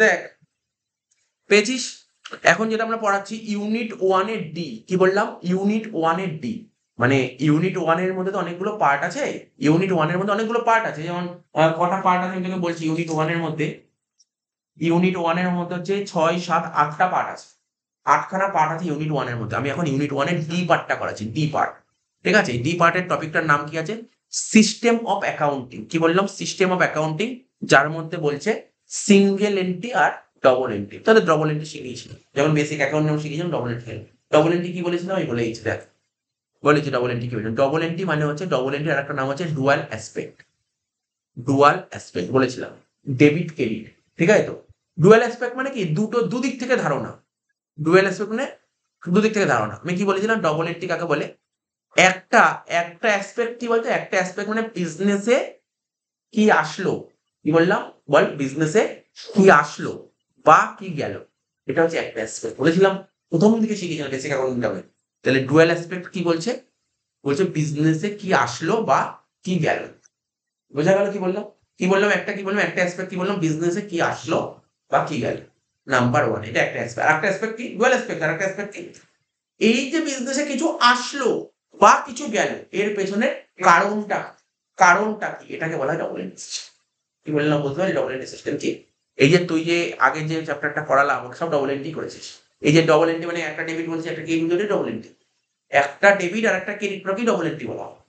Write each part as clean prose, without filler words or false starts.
দেখ পেয়েছিস। এখন যেটা আমরা পড়াচ্ছি ইউনিট 1 এর ডি, কি বললাম? ইউনিট 1 এর ডি, মানে ইউনিট 1 এর মধ্যে তো অনেকগুলো পার্ট আছে। ইউনিট 1 এর মধ্যে অনেকগুলো পার্ট আছে, যেমন কটা পার্ট আছে আমি তোকে বলছি। ইউনিট 1 এর মধ্যে, ইউনিট 1 এর মধ্যে হচ্ছে 6, 7, 8টা পার্ট আছে। 8খানা পার্ট আছে ইউনিট 1 এর মধ্যে। আমি এখন ইউনিট 1 এর ডি পার্টটা করাচ্ছি, ডি পার্ট। ঠিক আছে, ডি পার্টের টপিকটার নাম কি আছে? System of accounting. কি বললাম? সিস্টেম অফ অ্যাকাউন্টিং, যার মধ্যে বলছে সিঙ্গেল এন্ট্রি আর ডবল এন্ট্রি। তাহলে ডবল এন্ট্রি শিখিয়েছিলাম, যেমন বেসিক অ্যাকাউন্ট শিখিয়েছিলাম ডবল এন্ট্রি। ডবল এন্ট্রি কি বলেছিলাম আমি বলে দিচ্ছি, দেখ বলেছি ডবল এন্ট্রি কি বলেছিলাম। ডবল এন্ট্রি মানে হচ্ছে, ডবল এন্ট্রি আর একটা নাম হচ্ছে ডুয়াল অ্যাসপেক্ট। ডুয়াল অ্যাসপেক্ট বলেছিলাম, ডেবিট ক্রেডিট। ঠিক আছে তো, ডুয়াল অ্যাসপেক্ট মানে কি? দুদিক থেকে ধারণা। ডুয়াল অ্যাসপেক্ট মানে দুদিক থেকে ধারণা। আমি কি বলেছিলাম? ডবল এন্ট্রি কাকে বলে? একটা একটা অ্যাসপেক্ট কি বলতো? একটা অ্যাসপেক্ট মানে বিজনেসে কি আসলো, কি বললাম বল? বিজনেসে কি আসলো বা কি গেল, এটা হচ্ছে একটা অ্যাসপেক্ট। বলেছিলাম প্রথম দিকে শিখেছিলাম বেসিক অ্যাকাউন্টিং। তাহলে ডুয়াল অ্যাসপেক্ট কি বলছে? বলছে বিজনেসে কি আসলো বা কি গেল। বোঝা গেল কি বললাম? কি বললাম? একটা কি বললাম? একটা অ্যাসপেক্ট কি বললাম? বিজনেসে কি আসলো বা কি গেল, নাম্বার ওয়ান। এটা একটা অ্যাসপেক্ট। আরেকটা অ্যাসপেক্ট কি? Dual aspect. আরেকটা অ্যাসপেক্ট কি? এই যে বিজনেসে কিছু আসলো বা কিছু গেল, এর পেছনে কারণটা কারণটা কি, এটাকে বলা হয় ডবল এন্ট্রি সিস্টেম। কি বললাম? বুঝতে পারলি ডবল এন্ট্রি সিস্টেম কি? এই যে তুই যে আগে যে চ্যাপ্টারটা পড়ালাম, সব ডবল এন্ট্রি করেছিস। এই যে ডবল এন্ট্রি মানে একটা ডেবিট বলছি, একটা ক্রেডিট বলছি, ডবল এন্ট্রি। একটা ডেবিট আর একটা ক্রেডিট কি ডবল এন্ট্রি বলা হয়।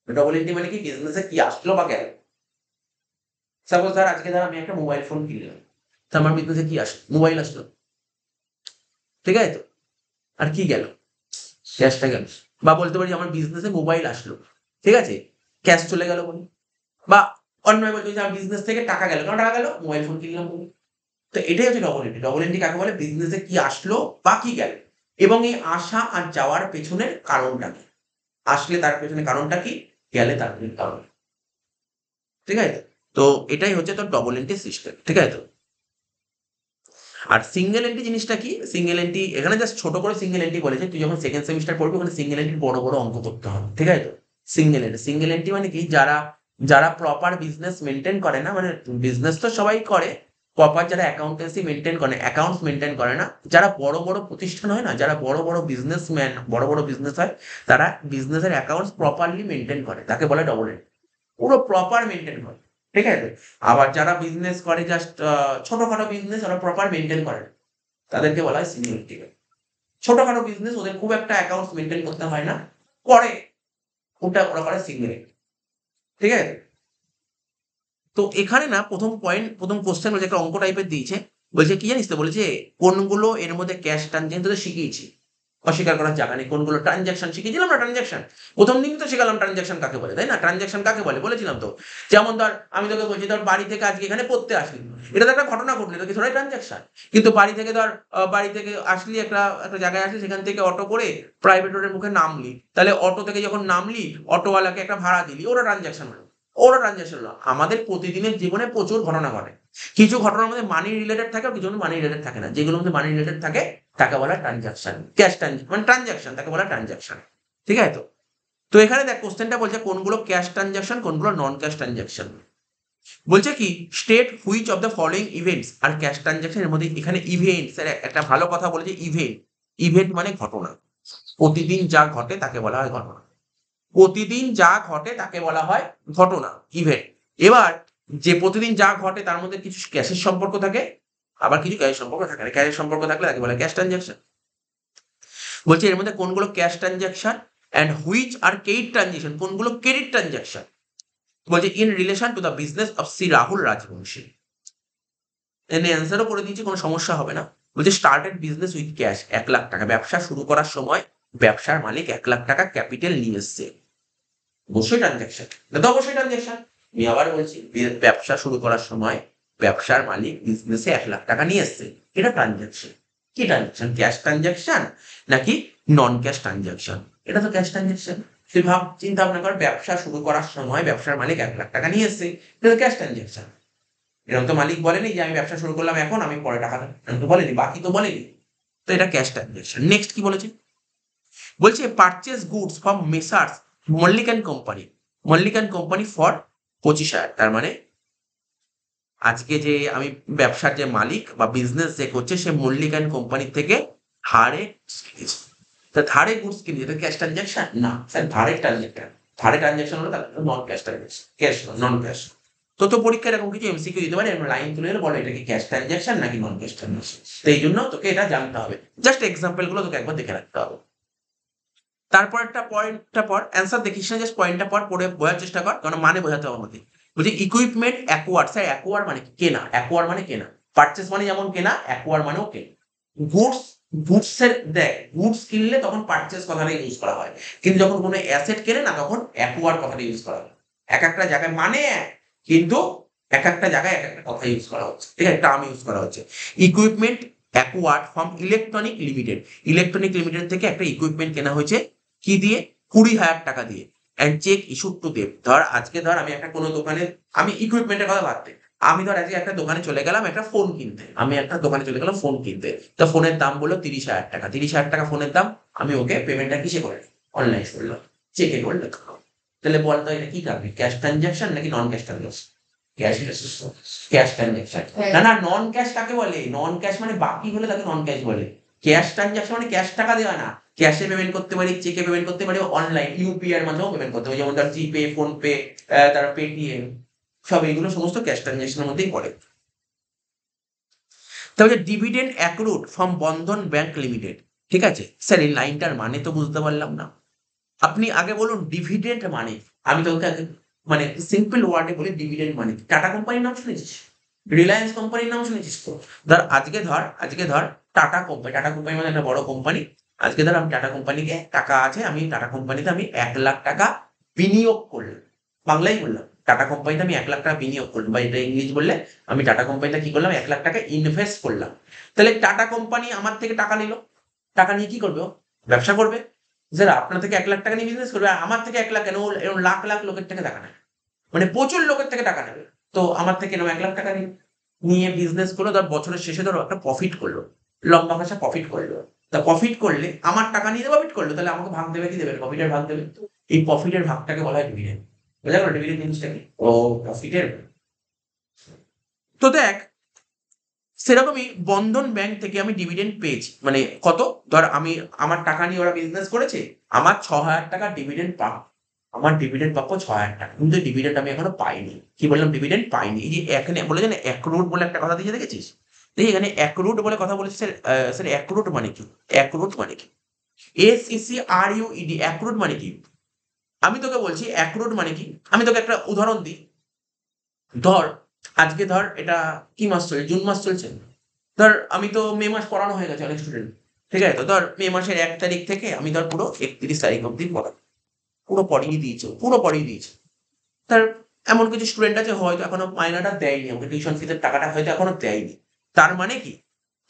ডবল এন্ট্রি মানে কি? বিজনেসে কি আসলো বা গেল। সাপোজ ধর আজকে ধর আমি একটা মোবাইল ফোন কিনলাম, তো আমার বিজনেসে কি আসলো? মোবাইল আসলো। ঠিক আছে তো, আর কি গেল? ক্যাশটা গেল। বা বলতে পারি আমার বিজনেসে মোবাইল আসলো, ঠিক আছে, ক্যাশ চলে গেল বলি। বা অন্যভাবে বলতে পারি যে আমার বিজনেস থেকে টাকা গেল। কেন টাকা গেল? মোবাইল ফোন কিনলাম বলি। তো এটাই হচ্ছে ডবল এন্ট্রি। ডবল এন্ট্রি কাকে বলে? বিজনেসে কি আসলো বা কি গেল, এবং এই আসা আর যাওয়ার পেছনের কারণটা কি। আসলে তার পেছনে কারণটা কি, গেলে তার পেছনে কারণ। ঠিক আছে তো, এটাই হচ্ছে তোর ডবল এন্ট্রি সিস্টেম। ঠিক আছে তো। আর সিঙ্গেল এন্ট্রি জিনিসটা কি? সিঙ্গেল এন্ট্রি এখানে জাস্ট ছোট করে সিঙ্গেল এন্ট্রি বলেছে। তুই যখন সেকেন্ড সেমিস্টার পড়বি ওখানে সিঙ্গেল এন্ট্রি বড় বড় অঙ্ক করতে হবে। ঠিক আছে তো। সিঙ্গেল এন্ট্রি মানে কি? যারা যারা প্রপার বিজনেস মেনটেন করে না, মানে বিজনেস তো সবাই করে, প্রপার যারা অ্যাকাউন্টেন্সি মেনটেন করে, অ্যাকাউন্টস মেনটেন করে না, যারা বড় বড় প্রতিষ্ঠান হয় না, যারা বড় বড় বিজনেসম্যান, বড় বড় বিজনেস হয়, তারা বিজনেসের অ্যাকাউন্টস প্রপারলি মেনটেন করে, তাকে বলে ডবল এন্ট্রি। পুরো প্রপার মেনটেন করে। ঠিক আছে? আবার যারা বিজনেস করে জাস্ট ছোটখাটো বিজনেস, ওরা প্রপার মেনটেন করে না, তাদেরকে বলা হয় সিঙ্গেল এন্ট্রি। ছোটখাটো বিজনেস, ওদের খুব একটা অ্যাকাউন্টস মেনটেন করতে হয় না, করে, ওটা ওরা করে সিঙ্গেল এন্ট্রি। ঠিক আছে? তো এখানে না প্রথম পয়েন্ট, প্রথম কোশ্চেন বলছে, একটা অঙ্ক টাইপের দিয়েছে। বলছে কি জানিস তো? বলেছে কোনগুলো এর মধ্যে ক্যাশ ট্রানজেকশন তো শিখিয়েছি, অস্বীকার করার জায়গা নেই। কোনগুলো ট্রানজাকশন শিখিয়েছিলাম না? ট্রানজাকশন প্রথম দিন তো শিখালাম ট্রানজাকশন কাকে বলে, তাই না? ট্রানজাকশন কাকে বলে বলেছিলাম তো। যেমন ধর আমি তোকে বলছি, ধর বাড়ি থেকে আজকে এখানে পড়তে আসলি, এটা তো একটা ঘটনা ঘটলো, এটা কি ধরে ট্রানজাকশন? কিন্তু বাড়ি থেকে ধর বাড়ি থেকে আসলি, একটা একটা জায়গায় আসলি, সেখান থেকে অটো করে প্রাইভেট রোডের মুখে নামলি, তাহলে অটো থেকে যখন নামলি অটোওয়ালাকে একটা ভাড়া দিলি, ওটা ট্রানজাকশন হলো। ওটা ট্রানজাকশন হলো। আমাদের প্রতিদিনের জীবনে প্রচুর ঘটনা ঘটে, কিছু ঘটনার মধ্যে মানি রিলেটেড থাকে, কিছু মানি রিলেটেড থাকে না। যেগুলোর মধ্যে মানি রিলেটেড থাকে তাকে বলা ট্রানজাকশন, ক্যাশ ট্রানজাকশন মানে ট্রানজাকশন, তাকে বলা ট্রানজাকশন। ঠিক আছে তো। তো এখানে দেখ কোশ্চেনটা বলছে কোনগুলো ক্যাশ ট্রানজাকশন, কোনগুলো নন ক্যাশ ট্রানজাকশন। বলছে কি, state which of the following events are cash transaction. এর মধ্যে এখানে ইভেন্টস এর একটা ভালো কথা বলেছে, ইভেন্ট। ইভেন্ট মানে ঘটনা, প্রতিদিন যা ঘটে তাকে বলা হয় ঘটনা। প্রতিদিন যা ঘটে তাকে বলা হয় ঘটনা, ইভেন্ট। এবার যে প্রতিদিন যা ঘটে তার মধ্যে কিছু ক্যাশের সম্পর্ক থাকে, আবার কিছু ক্যাশের সম্পর্ক থাকে না। ক্যাশের সম্পর্ক থাকলে তাকে বলে ক্যাশ ট্রানজাকশন। বলছে এর মধ্যে কোনগুলো cash transaction and which are credit transaction, কোনগুলো ক্রেডিট ট্রানজাকশন। বলছে in relation to the business of Shri Rahul Rajbanshi. এনে অ্যান্সারও করে দিয়েছি, কোনো সমস্যা হবে না। বলছে স্টার্টেড বিজনেস উইথ ক্যাশ, 1,00,000 টাকা। ব্যবসা শুরু করার সময় ব্যবসার মালিক 1,00,000 টাকা ক্যাপিটাল নিয়ে এসছে, অবশ্যই ট্রানজাকশন। এটা তো অবশ্যই ট্রানজাকশন। আমি আবার বলছি, ব্যবসা শুরু করার সময় ব্যবসার মালিক বিজনেসে 1,00,000 টাকা নিয়ে এসছে, এটা ট্রানজাকশন। কি ট্রানজাকশন? ক্যাশ ট্রানজাকশন নাকি নন ক্যাশ ট্রানজাকশন? এটা তো ক্যাশ ট্রানজাকশন। তুই ভাব, চিন্তা ভাবনা কর, ব্যবসা শুরু করার সময় ব্যবসার মালিক 1,00,000 টাকা নিয়ে এসছে, এটা তো ক্যাশ ট্রানজাকশন। এরকম তো মালিক বলেনি যে আমি ব্যবসা শুরু করলাম এখন, আমি পরে টাকা দেবো, এরকম তো বলেনি, বাকি তো বলেনি। তো এটা ক্যাশ ট্রানজাকশন। নেক্সট কি বলেছে? বলছে purchase goods from messrs Mallick and company, Mallick and company for 25,000। তার মানে আজকে যে আমি ব্যবসার যে মালিক বা বিজনেস যে করছে সে মল্লিক অ্যান্ড কোম্পানির থেকে ধারে goods কিনেছে। তা ধারে গুডস কিনেছে, এটা ক্যাশ ট্রানজাকশন না স্যার, ধারে ট্রানজাকশন। ধারে ট্রানজাকশন হলো তাহলে নন ক্যাশ ট্রানজাকশন, ক্যাশ নন ক্যাশ। তো পরীক্ষায় এরকম কিছু এমসিকিউ দিতে পারে, এরকম লাইন তুলে এলে বলো এটা কি ক্যাশ ট্রানজাকশন নাকি নন ক্যাশ ট্রানজাকশন। তো এই জন্য তোকে এটা জানতে হবে, জাস্ট এক্সাম্পল গুলো তোকে একবার দেখে রাখতে হবে। তারপর একটা পয়েন্টটা পর, অ্যান্সার দেখিস না, জাস্ট পয়েন্টটা পর, পড়ে বোঝার চেষ্টা কর, কারণ মানে বোঝাতে হবে আমাদের। বলছি ইকুইপমেন্ট অ্যাকোয়ার, স্যার অ্যাকোয়ার মানে কি? কেনা, অ্যাকোয়ার মানে কেনা, পারচেস মানে যেমন কেনা, অ্যাকোয়ার মানেও কেনা। গুডস, গুডসের দেখ, গুডস কিনলে তখন পারচেস কথাটা ইউজ করা হয়, কিন্তু যখন কোনো অ্যাসেট কেনে না তখন অ্যাকোয়ার কথাটা ইউজ করা হয়। এক একটা জায়গায় মানে এক, কিন্তু এক একটা জায়গায় এক একটা কথা ইউজ করা হচ্ছে, ঠিক আছে, টার্ম ইউজ করা হচ্ছে। Equipment acquired from electronic limited, electronic limited থেকে একটা ইকুইপমেন্ট কেনা হয়েছে কি দিয়ে? 20,000 টাকা দিয়ে। And cheque issued to them, ধর আজকে ধর আমি একটা কোনো দোকানে, আমি ইকুইপমেন্টের কথা বাদ দে, আমি ধর আজকে একটা দোকানে চলে গেলাম একটা ফোন কিনতে, আমি একটা দোকানে চলে গেলাম ফোন কিনতে, তো ফোনের দাম বললো 30,000 টাকা, 30,000 টাকা ফোনের দাম। আমি ওকে পেমেন্টটা কিসে করে, অনলাইন করলাম, চেকে করলে। তাহলে বলতো এটা কি কারণে, ক্যাশ ট্রানজাকশন নাকি non cash transaction? Cash, cash transaction. না না, নন ক্যাশ কাকে বলে? নন ক্যাশ মানে বাকি হলে তাকে নন ক্যাশ বলে। ক্যাশ ট্রানজাকশন মানে ক্যাশ টাকা দেওয়া না, ক্যাশে পেমেন্ট করতে পারি, চেকে পেমেন্ট করতে পারি, অনলাইন ইউপিআই এর মাধ্যমেও পেমেন্ট করতে পারি, যেমন ধর জিপে, ফোনপে, তারপর পেটিএম, সব এইগুলো সমস্ত ক্যাশ ট্রানজাকশনের মধ্যেই পড়ে। তাহলে dividend accrued from Bandhan bank limited, ঠিক আছে স্যার এই লাইনটার মানে তো বুঝতে পারলাম না। আপনি আগে বলুন ডিভিডেন্ড মানে, আমি তোকে আগে মানে সিম্পল ওয়ার্ডে বলি ডিভিডেন্ড মানে কি। টাটা কোম্পানির নাম শুনেছিস? রিলায়েন্স কোম্পানির নাম শুনেছিস তো? ধর টাটা কোম্পানি, টাটা কোম্পানি মানে একটা বড় কোম্পানি। আজকে ধর আমি টাটা কোম্পানিকে টাকা আছে, আমি টাটা কোম্পানিতে আমি 1,00,000 টাকা বিনিয়োগ করলাম, বাংলাই বললাম, টাটা কোম্পানিতে আমি 1,00,000 টাকা বিনিয়োগ করলাম, বা এটা ইংলিশ বললে আমি টাটা কোম্পানিতে কি করলাম, 1,00,000 টাকা ইনভেস্ট করলাম। তাহলে টাটা কোম্পানি আমার থেকে টাকা নিল, টাকা নিয়ে কি করবে ও? ব্যবসা করবে। স্যার আপনার থেকে 1,00,000 টাকা নিয়ে বিজনেস করবে, আর আমার থেকে 1,00,000 কেন? ও এরকম লাখ লাখ লোকের থেকে টাকা নেয়, মানে প্রচুর লোকের থেকে টাকা নেবে। তো আমার থেকে এরকম 1,00,000 টাকা নিয়ে বিজনেস করলো, ধর বছরের শেষে ধরো একটা প্রফিট করলো, লম্বা ভাষা প্রফিট করলো। তা প্রফিট করলে আমার টাকা নিয়ে প্রফিট করলো, তাহলে আমাকে ভাগ দেবে, কি দেবে? প্রফিটের ভাগ দেবে। এই প্রফিটের ভাগটাকে বলা হয় ডিভিডেন্ড। বোঝা গেল ডিভিডেন্ড জিনিসটা কি? ও প্রফিটের। তো দেখ, সেরকমই বন্ধন ব্যাংক থেকে আমি ডিভিডেন্ড পেয়েছি, মানে কত? ধর আমি, আমার টাকা নিয়ে ওরা বিজনেস করেছে, আমার 6,000 টাকা ডিভিডেন্ড পাবো, আমার ডিভিডেন্ড পাবো 6,000 টাকা, কিন্তু ডিভিডেন্ড আমি এখনো পাইনি। কি বললাম? ডিভিডেন্ড পাইনি। এই যে এখানে বলে যে অ্যাক্রুড বলে একটা কথা দিয়েছে, দেখেছিস? দেখি এখানে অ্যাক্রুড বলে কথা বলেছে স্যার। স্যার অ্যাক্রুড মানে কি? অ্যাক্রুড মানে কি? ACCRUED, অ্যাক্রুড মানে কি? আমি তোকে বলছি অ্যাক্রুড মানে কি। আমি তোকে একটা উদাহরণ দিই। ধর আজকে ধর এটা কি মাস চলছে? জুন মাস চলছে। ধর আমি তো মে মাস পড়ানো হয়ে গেছে অনেক স্টুডেন্ট, ঠিক আছে, তো ধর মে মাসের 1 তারিখ থেকে আমি ধর পুরো 31 তারিখ অব্দি পড়াই, পুরো পড়িয়ে দিয়েছে, পুরো পড়িয়ে দিয়েছে। তার এমন কিছু স্টুডেন্ট আছে হয়তো এখনো মাইনাটা দেয়নি, আমাকে টিউশন ফিসের টাকাটা হয়তো এখনো দেয়নি। তার মানে কি?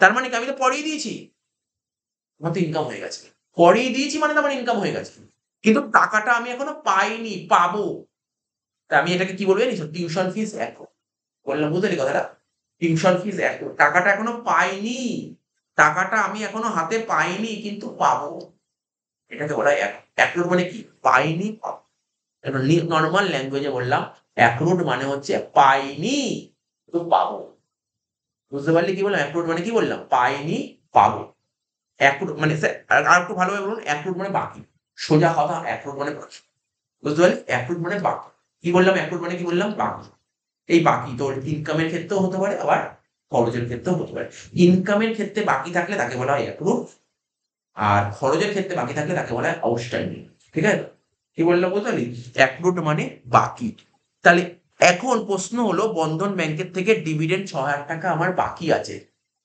তার মানে কি আমি তো পড়িয়ে দিয়েছি, আমার তো ইনকাম হয়ে গেছে। পড়িয়ে দিয়েছি মানে তো আমার ইনকাম হয়ে গেছে, কিন্তু টাকাটা আমি এখনো পাইনি, পাবো। তা আমি এটাকে কি বলবো জানিস? টিউশন ফিস এখন। বললাম, বুঝলি কথাটা? টিউশন ফিস এখন, টাকাটা এখনো পাইনি, টাকাটা আমি এখনো হাতে পাইনি কিন্তু পাবো। এটাকে বলা হয় অ্যাক্রুড মানে কি? পাইনি, পাবো। নরমাল ল্যাঙ্গুয়েজে বললাম, অ্যাক্রুড মানে হচ্ছে পাইনি কিন্তু পাবো। বুঝতে পারলি কি বললাম? অ্যাক্রুড মানে কি বললাম? পাইনি, পাবো। অ্যাক্রুড মানে স্যার আর একটু ভালোভাবে বলুন, অ্যাক্রুড মানে বাকি। সোজা কথা, অ্যাক্রুড মানে বাকি। বুঝতে পারলি? অ্যাক্রুড মানে বাকি। কি বললাম? অ্যাক্রুড মানে কি বললাম? বাকি। এই বাকি তোর ইনকামের ক্ষেত্রেও হতে পারে, আবার খরচের ক্ষেত্রেও হতে পারে। ইনকামের ক্ষেত্রে বাকি থাকলে তাকে বলা হয় অ্যাক্রুড, আর খরচের ক্ষেত্রে বাকি থাকলে তাকে বলা হয় আউটস্ট্যান্ডিং। ঠিক আছে? কি বললাম বুঝতে পারলি? অ্যাক্রুড মানে বাকি। তাহলে এখন প্রশ্ন হলো, বন্ধন ব্যাংকের থেকে ডিভিডেন্ড 6,000 টাকা আমার বাকি আছে।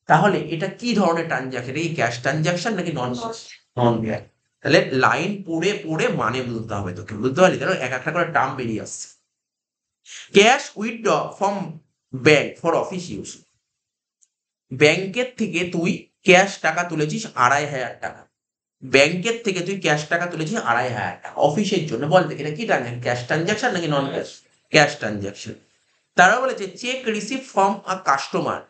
তাহলে এটা কি ধরনের ট্রানজাকশন? এই ক্যাশ ট্রানজাকশন নাকি নন ক্যাশ? নন ক্যাশ। তাহলে লাইন পড়ে পড়ে মানে বুঝতে হবে তোকে, বুঝতে পারলি? তাহলে এক একটা করে টার্ম বেরিয়ে আসছে। Cash withdraw from bank for office use, ব্যাংকের থেকে তুই ক্যাশ টাকা তুলেছিস 2,500 টাকা, ব্যাংকের থেকে তুই ক্যাশ টাকা তুলেছিস 2,500 টাকা অফিসের জন্য। বল দেখি এটা কি ট্রানজাকশন, ক্যাশ ট্রানজাকশন নাকি নন ক্যাশ? Cash transaction. তারা বলেছে cheque receive from a customer,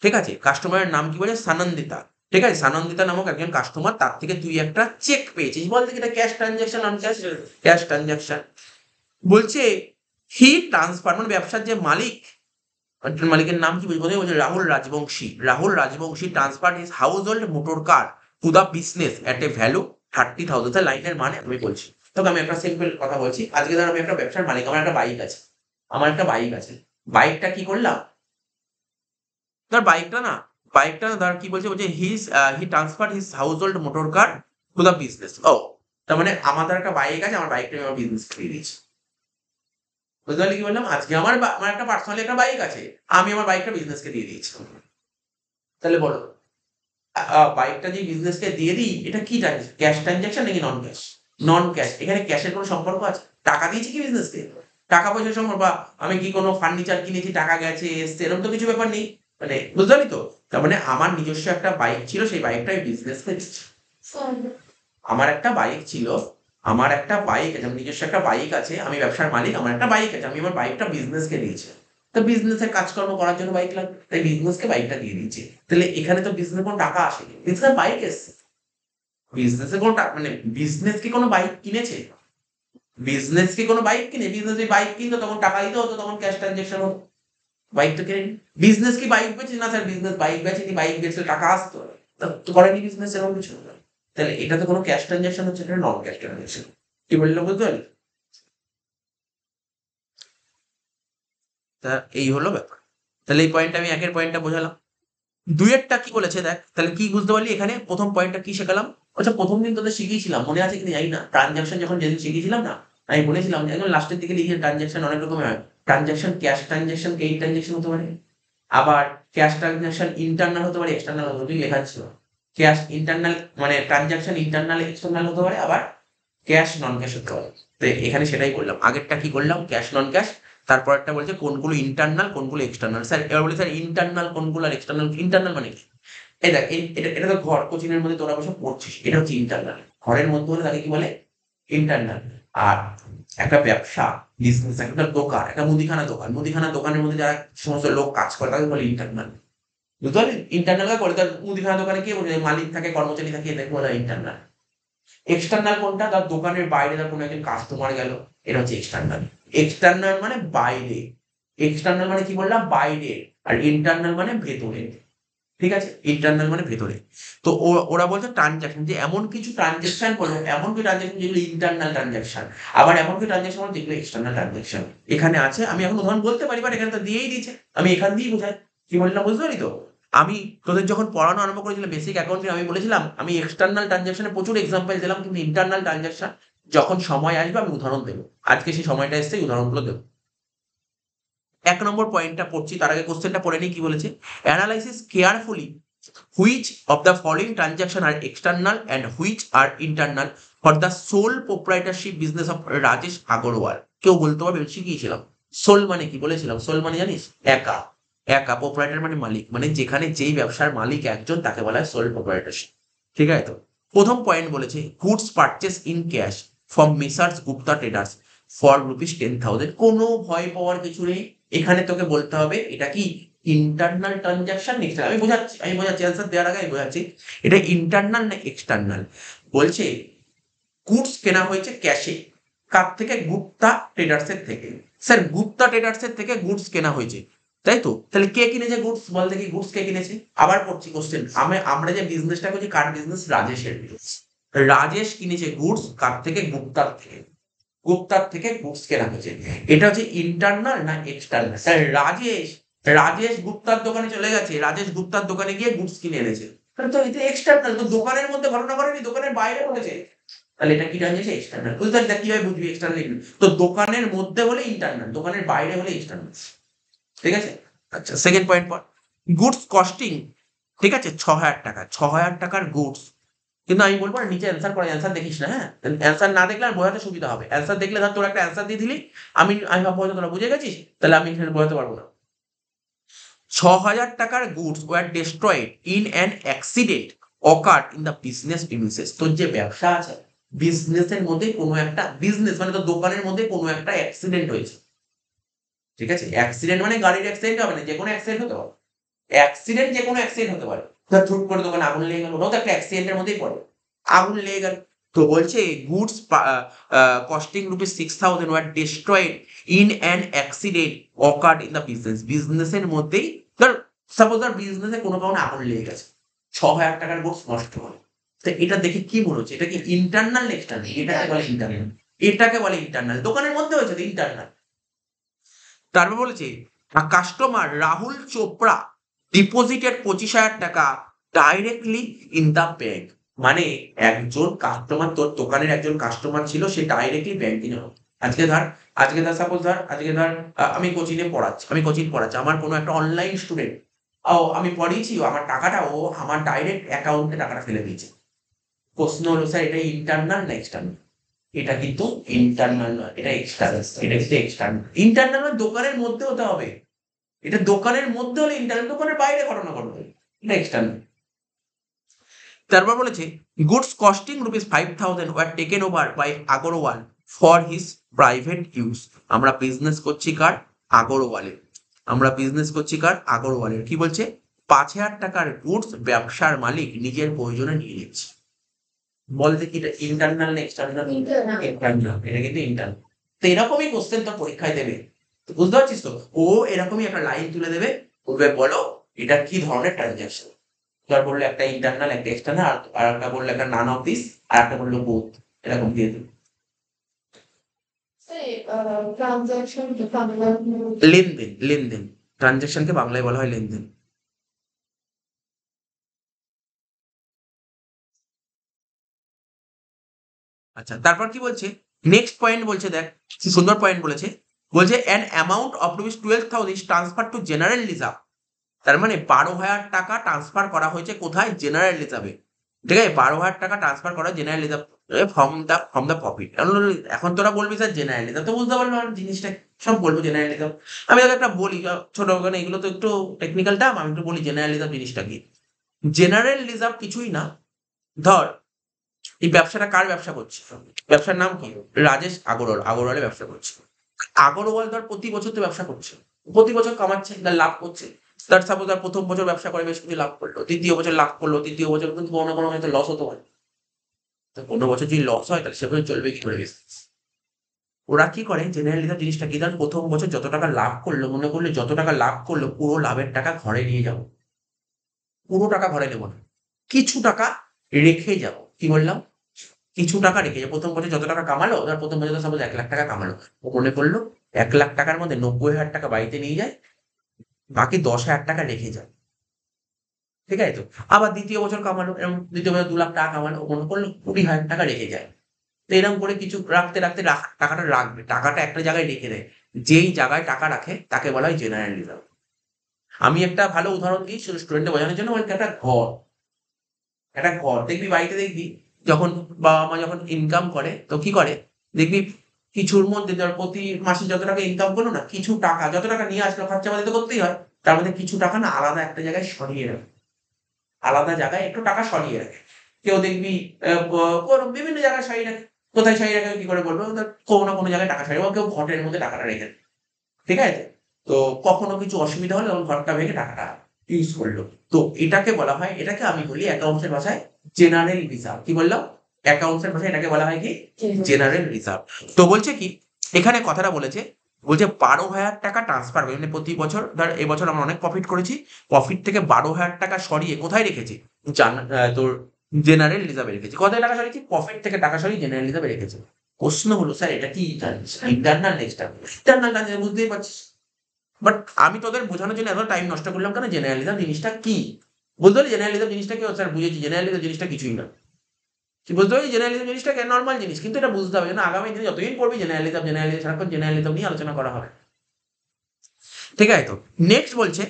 ঠিক আছে, কাস্টমারের নাম কি বলে? সানন্দিতা, ঠিক আছে, সানন্দিতা নামক একজন কাস্টমার, তার থেকে তুই একটা চেক পেয়েছিস। বল দেখি এটা ক্যাশ ট্রানজাকশন নন ক্যাশ? Cash transaction. বলছে হি ট্রান্সফার, মানে ব্যবসার যে মালিক, মালিকের নাম কি বলছে? বলছে Rahul Rajbanshi. Rahul Rajbanshi transfer his household motor car to the business at a value 30,000। লাইনের মানে আমি বলছি, তবে আমি একটা সিম্পল কথা বলছি। আজকে ধর আমি একটা ব্যবসার মালিক, আমার একটা বাইক আছে, বাইকটা কি করলাম, ধর বাইকটা না ধর কি বলছে, বলছে he transfer his household motor car to the business. ও, তার মানে আমাদের একটা বাইক আছে, আমার বাইকটা আমি আমার বিজনেস দিয়ে দিচ্ছি। বুঝতে পারলি কি বললাম? আজকে আমার একটা পার্সোনালি একটা বাইক আছে, আমি আমার বাইকটা বিজনেসকে দিয়ে দিয়েছি। তাহলে বলো, বাইকটা যে বিজনেসকে দিয়ে দিই, এটা কি ক্যাশ ট্রানজাকশন নাকি নন ক্যাশ? নন ক্যাশ। এখানে ক্যাশের কোনো সম্পর্ক আছে? টাকা দিয়েছি কি বিজনেসকে? টাকা পয়সার সম্পর্ক, বা আমি কি কোনো ফার্নিচার কিনেছি, টাকা গেছে এসছে, এরকম তো কিছু ব্যাপার নেই। মানে বুঝতে পারলি তো? তার মানে আমার নিজস্ব একটা বাইক ছিল, সেই বাইকটা আমি বিজনেসকে দিচ্ছি। আমার একটা বাইক ছিল, আমার একটা বাইক আছে, আমার নিজস্ব একটা বাইক আছে, আমি ব্যবসার মালিক, আমার একটা বাইক আছে, আমি আমার বাইকটা বিজনেসকে দিয়েছি। তো বিজনেসের কাজকর্ম করার জন্য বাইক লাগবে, তাই বিজনেসকে বাইকটা দিয়ে দিয়েছি। তাহলে এখানে তো বিজনেস কোনো টাকা আসেনি, বিজনেস বাইক এসছে। বিজনেসে কোনো মানে বিজনেস কি কোনো বাইক কিনেছে? বিজনেস কি কোনো বাইক কিনে? বিজনেস বাইক কিনতো তখন টাকা দিতে হতো, তখন ক্যাশ ট্রানজাকশন হতো। বাইক তো কিনে বিজনেস কি বাইক বেচে? না স্যার, বিজনেস বাইক বেচেনি, বাইক বেচলে টাকা আসতো, তা তো করেনি বিজনেস এরকম কিছু। তাহলে এটা তো কোনো ক্যাশ ট্রানজাকশন হচ্ছে, এটা নন ক্যাশ ট্রানজাকশন। কি বললো বুঝতে পারলি? তা এই হলো ব্যাপার। তাহলে এই পয়েন্টটা আমি একের পয়েন্টটা বোঝালাম। দুইয়েরটা কি বলেছে দেখ, তাহলে কি বুঝতে পারলি এখানে? প্রথম পয়েন্টটা কি শেখালাম? আচ্ছা, প্রথম দিন তোদের শিখিয়েছিলাম, মনে আছে কিনা জানি না, ট্রানজাকশন যখন যেদিন শিখিয়েছিলাম না, আমি বলেছিলাম যে একদম লাস্টের দিকে লিখে ট্রানজাকশন অনেক রকমের হয়। Transaction cash transaction, credit transaction হতে পারে। আবার ক্যাশ ট্রানজাকশন ইন্টারনাল হতে পারে, এক্সটার্নাল হতে পারে, লেখা ছিল। ক্যাশ ইন্টারনাল মানে ট্রানজাকশন ইন্টারনাল এক্সটার্নাল হতে পারে, আবার ক্যাশ নন ক্যাশ হতে পারে। তো এখানে সেটাই বললাম, আগেরটা কি করলাম, ক্যাশ নন ক্যাশ। তারপর একটা বলছে কোনগুলো ইন্টারনাল কোনগুলো এক্সটার্নাল। স্যার এবার বলে স্যার ইন্টারনাল কোনগুলো আর এক্সটার্নাল। ইন্টারনাল মানে কি? এই দেখ, এটা তো ঘর, কোচিনের মধ্যে তোরা বসে পড়ছিস, এটা হচ্ছে ইন্টারনাল। ঘরের মধ্যে হলে তাকে কি বলে? ইন্টারনাল। আর একটা ব্যবসা, বিজনেস, একটা দোকান, একটা মুদিখানা দোকানের মধ্যে যারা সমস্ত লোক কাজ করে তাকে বলে ইন্টারনাল। বুঝতে পারলি? ইন্টারনাল করে তার মুদিখানা দোকানে কে বলে? মালিক থাকে, কর্মচারী থাকে, এটাকে বলা ইন্টারনাল। এক্সটার্নাল কোনটা? তার দোকানের বাইরে তার কোনো একজন কাস্টমার গেল, এটা হচ্ছে এক্সটার্নাল। এক্সটার্নাল মানে বাইরে। এক্সটার্নাল মানে কি বললাম? বাইরে। আর ইন্টারনাল মানে ভেতরে। ঠিক আছে? ইন্টারনাল মানে ভেতরে। তো ওরা বলছে ট্রানজাকশন, যে এমন কিছু ট্রানজাকশন বলো, এমন কি ট্রানজাকশন যেগুলো ইন্টারনাল ট্রানজাকশন, আবার এমন কি ট্রানজাকশন বলো যেগুলো এক্সটার্নাল ট্রানজাকশন। এখানে আছে, আমি এখন উদাহরণ বলতে পারি, বাট এখানে তো দিয়েই দিয়েছে, আমি এখান দিয়েই বোঝাই। কি বললাম বুঝতে পারি তো? আমি তোদের যখন পড়ানো আরম্ভ করেছিলাম বেসিক অ্যাকাউন্টিং, আমি বলেছিলাম আমি এক্সটার্নাল ট্রানজাকশনের প্রচুর এক্সাম্পল দিলাম, কিন্তু ইন্টারনাল ট্রানজাকশন যখন সময় আসবে আমি উদাহরণ দেবো। আজকে সেই সময়টা এসছে, উদাহরণগুলো দেবো। ১ নম্বর পয়েন্টটা পড়ছি, তার আগে কোশ্চেনটা পড়ে নিই কি বলেছে। Analysis carefully which of the following transaction are external and which are internal for the sole proprietorship business of Rajesh Agarwal. কেউ বলতে পারবে? শিখিয়েছিলাম। সোল মানে কি বলেছিলাম? সোল মানে জানিস? একা। একা। প্রোপ্রাইটার মানে মালিক, মানে যেখানে যেই ব্যবসার মালিক একজন তাকে বলা হয় সোল প্রোপ্রাইটারশিপ। ঠিক আছে তো? প্রথম পয়েন্ট বলেছে goods purchase in cash from messrs Gupta traders for ₹10,000। কোনো ভয় পাওয়ার কিছু নেই, এখানে তোকে বলতে হবে এটা কি ইন্টারনাল ট্রানজাকশন না এক্সটার্নাল। আমি বোঝাচ্ছি অ্যান্সার দেওয়ার আগে আমি বোঝাচ্ছি এটা ইন্টারনাল না এক্সটার্নাল। বলছে গুডস কেনা হয়েছে ক্যাশে, কার থেকে? গুপ্তা ট্রেডার্স এর থেকে। স্যার গুপ্তা ট্রেডার্স এর থেকে গুডস কেনা হয়েছে, তাই তো? তাহলে কে কিনেছে গুডস? বল দেখি গুডস কে কিনেছে। আবার পড়ছি কোশ্চেন, আমরা যে বিজনেসটা করছি কার বিজনেস? রাজেশের বিজনেস। রাজেশ কিনেছে গুডস কার থেকে? গুপ্তার থেকে। গুপ্তার থেকে গুডস কেনা হয়েছে। এটা হচ্ছে ইন্টারনাল না এক্সটার্নাল? স্যার রাজেশ রাজেশ গুপ্তার দোকানে চলে গেছে, রাজেশ গুপ্তার দোকানে গিয়ে গুডস কিনে এনেছে, তাহলে তো এটা এক্সটার্নাল। তো দোকানের মধ্যে ঘটনা ঘটেনি, দোকানের বাইরে ঘটেছে, তাহলে এটা কি ট্রানজাকশন? এক্সটার্নাল। বুঝতে পারলি? কিভাবে বুঝবি এক্সটার্নাল? তো দোকানের মধ্যে হলে ইন্টারনাল, দোকানের বাইরে হলে এক্সটার্নাল। ঠিক আছে? আচ্ছা, সেকেন্ড পয়েন্ট পর, গুডস কস্টিং, ঠিক আছে, ৬,০০০ টাকা। ৬,০০০ টাকার গুডস, কিন্তু আমি বলবো না নিচে অ্যান্সার করে, অ্যান্সার দেখিস না, হ্যাঁ? অ্যান্সার না দেখলে আর বোঝাতে সুবিধা হবে। অ্যান্সার দেখলে ধর তোর একটা অ্যান্সার দিয়ে দিলি, আমি ভাববো হয়তো তোরা বুঝে গেছিস, তাহলে আমি এখানে বোঝাতে পারবো না। ৬,০০০ টাকার goods were destroyed in an accident occurred in the business premises. তোর যে ব্যবসা আছে, বিজনেসের মধ্যে কোনো একটা বিজনেস মানে তোর দোকানের মধ্যে কোনো একটা অ্যাক্সিডেন্ট হয়েছে। ঠিক আছে? অ্যাক্সিডেন্ট মানে গাড়ির অ্যাক্সিডেন্ট হবে না, যে কোনো অ্যাক্সিডেন্ট হতে পারে। অ্যাক্সিডেন্ট যে কোনো অ্যাক্সিডেন্ট হতে পারে। ধর হুট করে দোকানে আগুন লেগে গেল, ওটাও তো একটা অ্যাক্সিডেন্টের মধ্যেই পড়ে। আগুন লেগে গেল, তো বলছে goods costing ₹6,000 were destroyed in an accident occurred in the business. বিজনেসের মধ্যেই ধর সাপোজ ধর বিজনেসে কোনো কারণে আগুন লেগে গেছে, 6,000 টাকার গুডস নষ্ট হলো। তো এটা দেখে কি মনে হচ্ছে? এটা কি ইন্টারনাল না এক্সটার্নাল? এটাকে বলে ইন্টারনাল। এটাকে বলে ইন্টারনাল। দোকানের মধ্যে হয়েছে তো ইন্টারনাল। তারপর বলেছে customer Rahul Chopra deposited ₹25,000 directly in the bank. মানে একজন কাস্টমার, তোর দোকানের একজন কাস্টমার ছিল, সে ডাইরেক্টলি ব্যাংকে নিল। আজকে ধর সাপোজ ধর আমি কোচিং পড়াচ্ছি, আমার কোনো একটা অনলাইন স্টুডেন্ট, আমি পড়িয়েছি, আমার টাকাটা ও আমার ডাইরেক্ট অ্যাকাউন্টে টাকাটা ফেলে দিয়েছে। প্রশ্ন হলো স্যার এটা ইন্টারনাল না এক্সটার্নাল? এটা কিন্তু ইন্টারনাল নয়, এটা এক্সটার্নাল। এটা কিন্তু এক্সটার্নাল। ইন্টারনাল মানে দোকানের মধ্যে হতে হবে। এটা দোকানের মধ্যে হলে ইন্টারনাল, দোকানের বাইরে ঘটনা ঘটবে, এটা এক্সটার্নাল। তারপর বলেছে goods costing ₹5,000 were taken over by Agarwal for his private use. আমরা বিজনেস করছি কার? আগরওয়ালের। কি বলছে? ₹5,000 গুডস ব্যবসার মালিক নিজের প্রয়োজনে নিয়ে নিচ্ছে। বল দেখি এটা ইন্টারনাল না এক্সটার্নাল? ইন্টারনাল। এটা কিন্তু ইন্টারনাল। তো এরকমই কোশ্চেন তোর পরীক্ষায় দেবে। তো বুঝতে পারছিস তো? ও এরকমই একটা লাইন তুলে দেবে, বলবে বলো এটা কি ধরনের ট্রানজাকশন। ধর বললো একটা ইন্টারনাল, একটা এক্সটার্নাল, আর একটা বললো একটা নান অফ দিস, আর একটা বললো বোথ। এরকম দিয়ে দেবে। লেনদেন। ট্রানজাকশনকে বাংলায় বলা হয় লেনদেন। আচ্ছা, তারপর কি বলছে? নেক্সট পয়েন্ট বলছে, দেখ কি সুন্দর পয়েন্ট বলেছে। বলছে an amount of ₹12,000 is transfer to general reserve. তার মানে ₹12,000 ট্রান্সফার করা হয়েছে কোথায়? জেনারেল রিজার্ভে। ঠিক আছে, ₹12,000 ট্রান্সফার করা general reserve from the profit. এখন তোরা বলবি স্যার জেনারেল রিজার্ভ, তো বুঝতে পারলাম আর জিনিসটা, সব বলবো জেনারেল রিজার্ভ। আমি তোকে একটা বলি ছোট, ওখানে এগুলো তো একটু টেকনিক্যাল টার্ম, আমি একটু বলি জেনারেল রিজার্ভ জিনিসটা কি। জেনারেল রিজার্ভ কিছুই না। ধর এই ব্যবসাটা কার ব্যবসা করছে? ব্যবসার নাম কি? রাজেশ আগরওয়ালে ব্যবসা করছে। আগরওয়াল ধর প্রতি বছর তো ব্যবসা করছে, প্রতি বছর কামাচ্ছে, তার লাভ করছে। তার সাপোজ তার প্রথম বছর ব্যবসা করে বেশ কিছু লাভ করলো, দ্বিতীয় বছর লাভ করলো, তৃতীয় বছর কিন্তু কোনো না কোনো হয়তো লস হতে পারে। তো কোনো বছর যদি লস হয় তাহলে সে বছর চলবে কি করে business? ওরা কি করে জেনারেল রিজার্ভ জিনিসটা কি, ধর প্রথম বছর যত টাকা লাভ করলো, মনে করলে যত টাকা লাভ করলো পুরো লাভের টাকা ঘরে নিয়ে যাবো। পুরো টাকা ঘরে নেবো না, কিছু টাকা রেখে যাবো। কি বললাম? কিছু টাকা রেখে যাবো। প্রথম বছর যত টাকা কামালো, ধর প্রথম বছর সাপোজ ৳1,00,000 কামালো, ও মনে করলো ৳1,00,000 মধ্যে ৳90,000 বাড়িতে নিয়ে যায়, বাকি ৳10,000 রেখে যায়। ঠিক আছে তো? আবার দ্বিতীয় বছর কামালো, এরকম দ্বিতীয় বছর ৳2,00,000 কামালো, ও মনে করলো ৳20,000 রেখে যায়। তো এরকম করে কিছু রাখতে টাকাটা রাখবে। টাকাটা একটা জায়গায় রেখে দেয়। যেই জায়গায় টাকা রাখে তাকে বলা হয় জেনারেল রিজার্ভ। আমি একটা ভালো উদাহরণ দিই শুধু স্টুডেন্টদের বোঝানোর জন্য। বলতে একটা ঘর দেখবি, বাড়িতে দেখবি যখন বাবা-মা যখন ইনকাম করে তো কি করে? দেখবি কিছুর মধ্যে ধর প্রতি মাসে যত টাকা ইনকাম করলো না, কিছু টাকা যত টাকা নিয়ে আসলো খরচাপাতি তো করতেই হয়। তার মধ্যে কিছু টাকা না আলাদা একটা জায়গায় সরিয়ে রাখে। আলাদা জায়গায় একটু টাকা সরিয়ে রাখে। কেউ দেখবি ব কোনো বিভিন্ন জায়গায় সরিয়ে রাখে। কোথায় সরিয়ে রাখে কি করে বলবো? কোনো না কোনো জায়গায় টাকা সরিয়ে, বা কেউ ঘটের মধ্যে টাকাটা রেখে দেয়। ঠিক আছে? তো কখনো কিছু অসুবিধা হলে তখন ঘরটা ভেঙে টাকাটা ইউজ করলো। তো এটাকে বলা হয়, এটাকে আমি বলি অ্যাকাউন্টস এর ভাষায় জেনারেল রিজার্ভ। কি বললাম? অ্যাকাউন্টস এর ভাষায় এটাকে বলা হয় কি? General reserve. তো বলছে কি? এখানে কথাটা বলেছে, বলছে ৳12,000 ট্রান্সফার করে, মানে প্রতি বছর ধর এবছর আমরা অনেক প্রফিট করেছি। প্রফিট থেকে ৳12,000 সরিয়ে কোথায় রেখেছি? তোর জেনারেল রিজার্ভে রেখেছি। কোথায় টাকা সরিয়েছি? প্রফিট থেকে টাকা সরিয়ে জেনারেল রিজার্ভে রেখেছি। প্রশ্ন হলো স্যার এটা কি ইন্টারনাল না এক্সটার্নাল? ইন্টারনাল ট্রানজাকশন বুঝতেই পারছিস। বাট আমি তোদের বোঝানোর জন্য এত টাইম নষ্ট করলাম কেন? জেনারেল রিজার্ভ জিনিসটা কি বুঝতে পারলি? জেনারেল রিজার্ভ জিনিসটা কি? স্যার বুঝেছি, জেনারেল রিজার্ভ জিনিসটা কিছুই না। কি বুঝতে পারলি? জেনারেল রিজার্ভ জিনিসটা নর্মাল জিনিস, কিন্তু এটা বুঝতে হবে যেন আগামী দিনে যতদিন পড়বি জেনারেল রিজার্ভ সারাক্ষণ জেনারেল রিজার্ভ নিয়ে আলোচনা করা হবে। ঠিক আছে তো? নেক্সট বলছে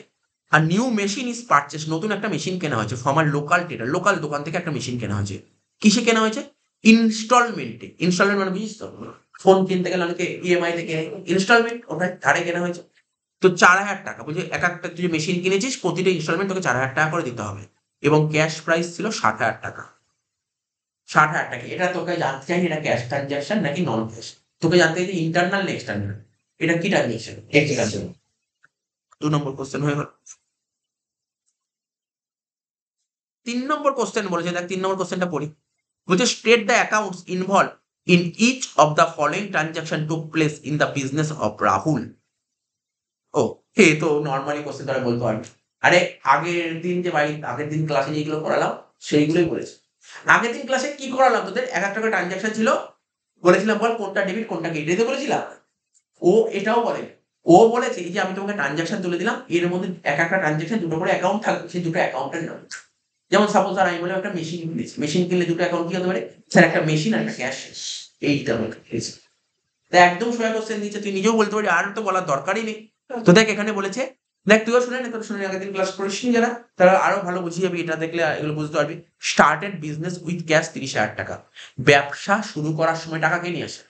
a new machine is purchase. নতুন একটা মেশিন কেনা হয়েছে from a local trader. Local দোকান থেকে একটা মেশিন কেনা হয়েছে। কিসে কেনা হয়েছে? ইনস্টলমেন্টে। ইনস্টলমেন্ট মানে বুঝিস তো? ফোন কিনতে গেলে অনেকে ইএমআই তে কেনে। ইনস্টলমেন্ট ওটা ধারে কেনা হয়েছে। তো ৳4,000 বলছে একটা তুই মেশিন কিনেছিস, প্রতিটা ইনস্টলমেন্ট তোকে ৳4,000 করে দিতে হবে। এবং ক্যাশ প্রাইস ছিল ৳60,000। ৳60,000 এটা তোকে জানতে চাই এটা ক্যাশ ট্রানজাকশন নাকি নন ক্যাশ? তোকে জানতে চাই যে ইন্টারনাল না এক্সটার্নাল? এটা কি ট্রানজাকশন? এক্সটার্নাল। 2 নম্বর কোশ্চেন হয়ে গেল। 3 নম্বর কোশ্চেন বলেছে, দেখ 3 নম্বর কোশ্চেনটা পড়ি। বলছে state the accounts involve in each of the following transaction took place in the business of Rahul. ও এ তো নর্মালি কোশ্চেন তারা বলতে পারবে। আরে আগের দিন ক্লাসে যেগুলো করালাম সেইগুলোই বলেছে। আগের দিন ক্লাসে কি করালাম তোদের? এক একটা করে ট্রানজাকশন ছিল, বলেছিলাম বল কোনটা ডেবিট কোনটা ক্রেডিট বলেছিলাম। ও এটাও বলে, ও বলেছে এই যে আমি তোমাকে ট্রানজাকশন তুলে দিলাম, এর মধ্যে এক একটা ট্রানজাকশন দুটো করে অ্যাকাউন্ট থাকবে, সেই দুটো অ্যাকাউন্টের নাম। যেমন সাপোজ আর আমি বললাম একটা মেশিন কিনেছি, মেশিন কিনলে দুটো অ্যাকাউন্ট কি হতে পারে? স্যার একটা মেশিন আর একটা ক্যাশ, এইটা বলতে তা একদম সোজা কোশ্চেন দিচ্ছে, তুই নিজেও বলতে পারি, আর তো বলার দরকারই নেই। তো দেখ এখানে বলেছে, দেখ তুইও শুনে নে, তোর শুনে আগের দিন ক্লাস করিসনি যারা, তারা আরো ভালো বুঝিয়ে যাবি, এটা দেখলে এগুলো বুঝতে পারবি। স্টার্টেড বিজনেস উইথ ক্যাশ 30,000 টাকা। ব্যবসা শুরু করার সময় টাকা কে নিয়ে আসে?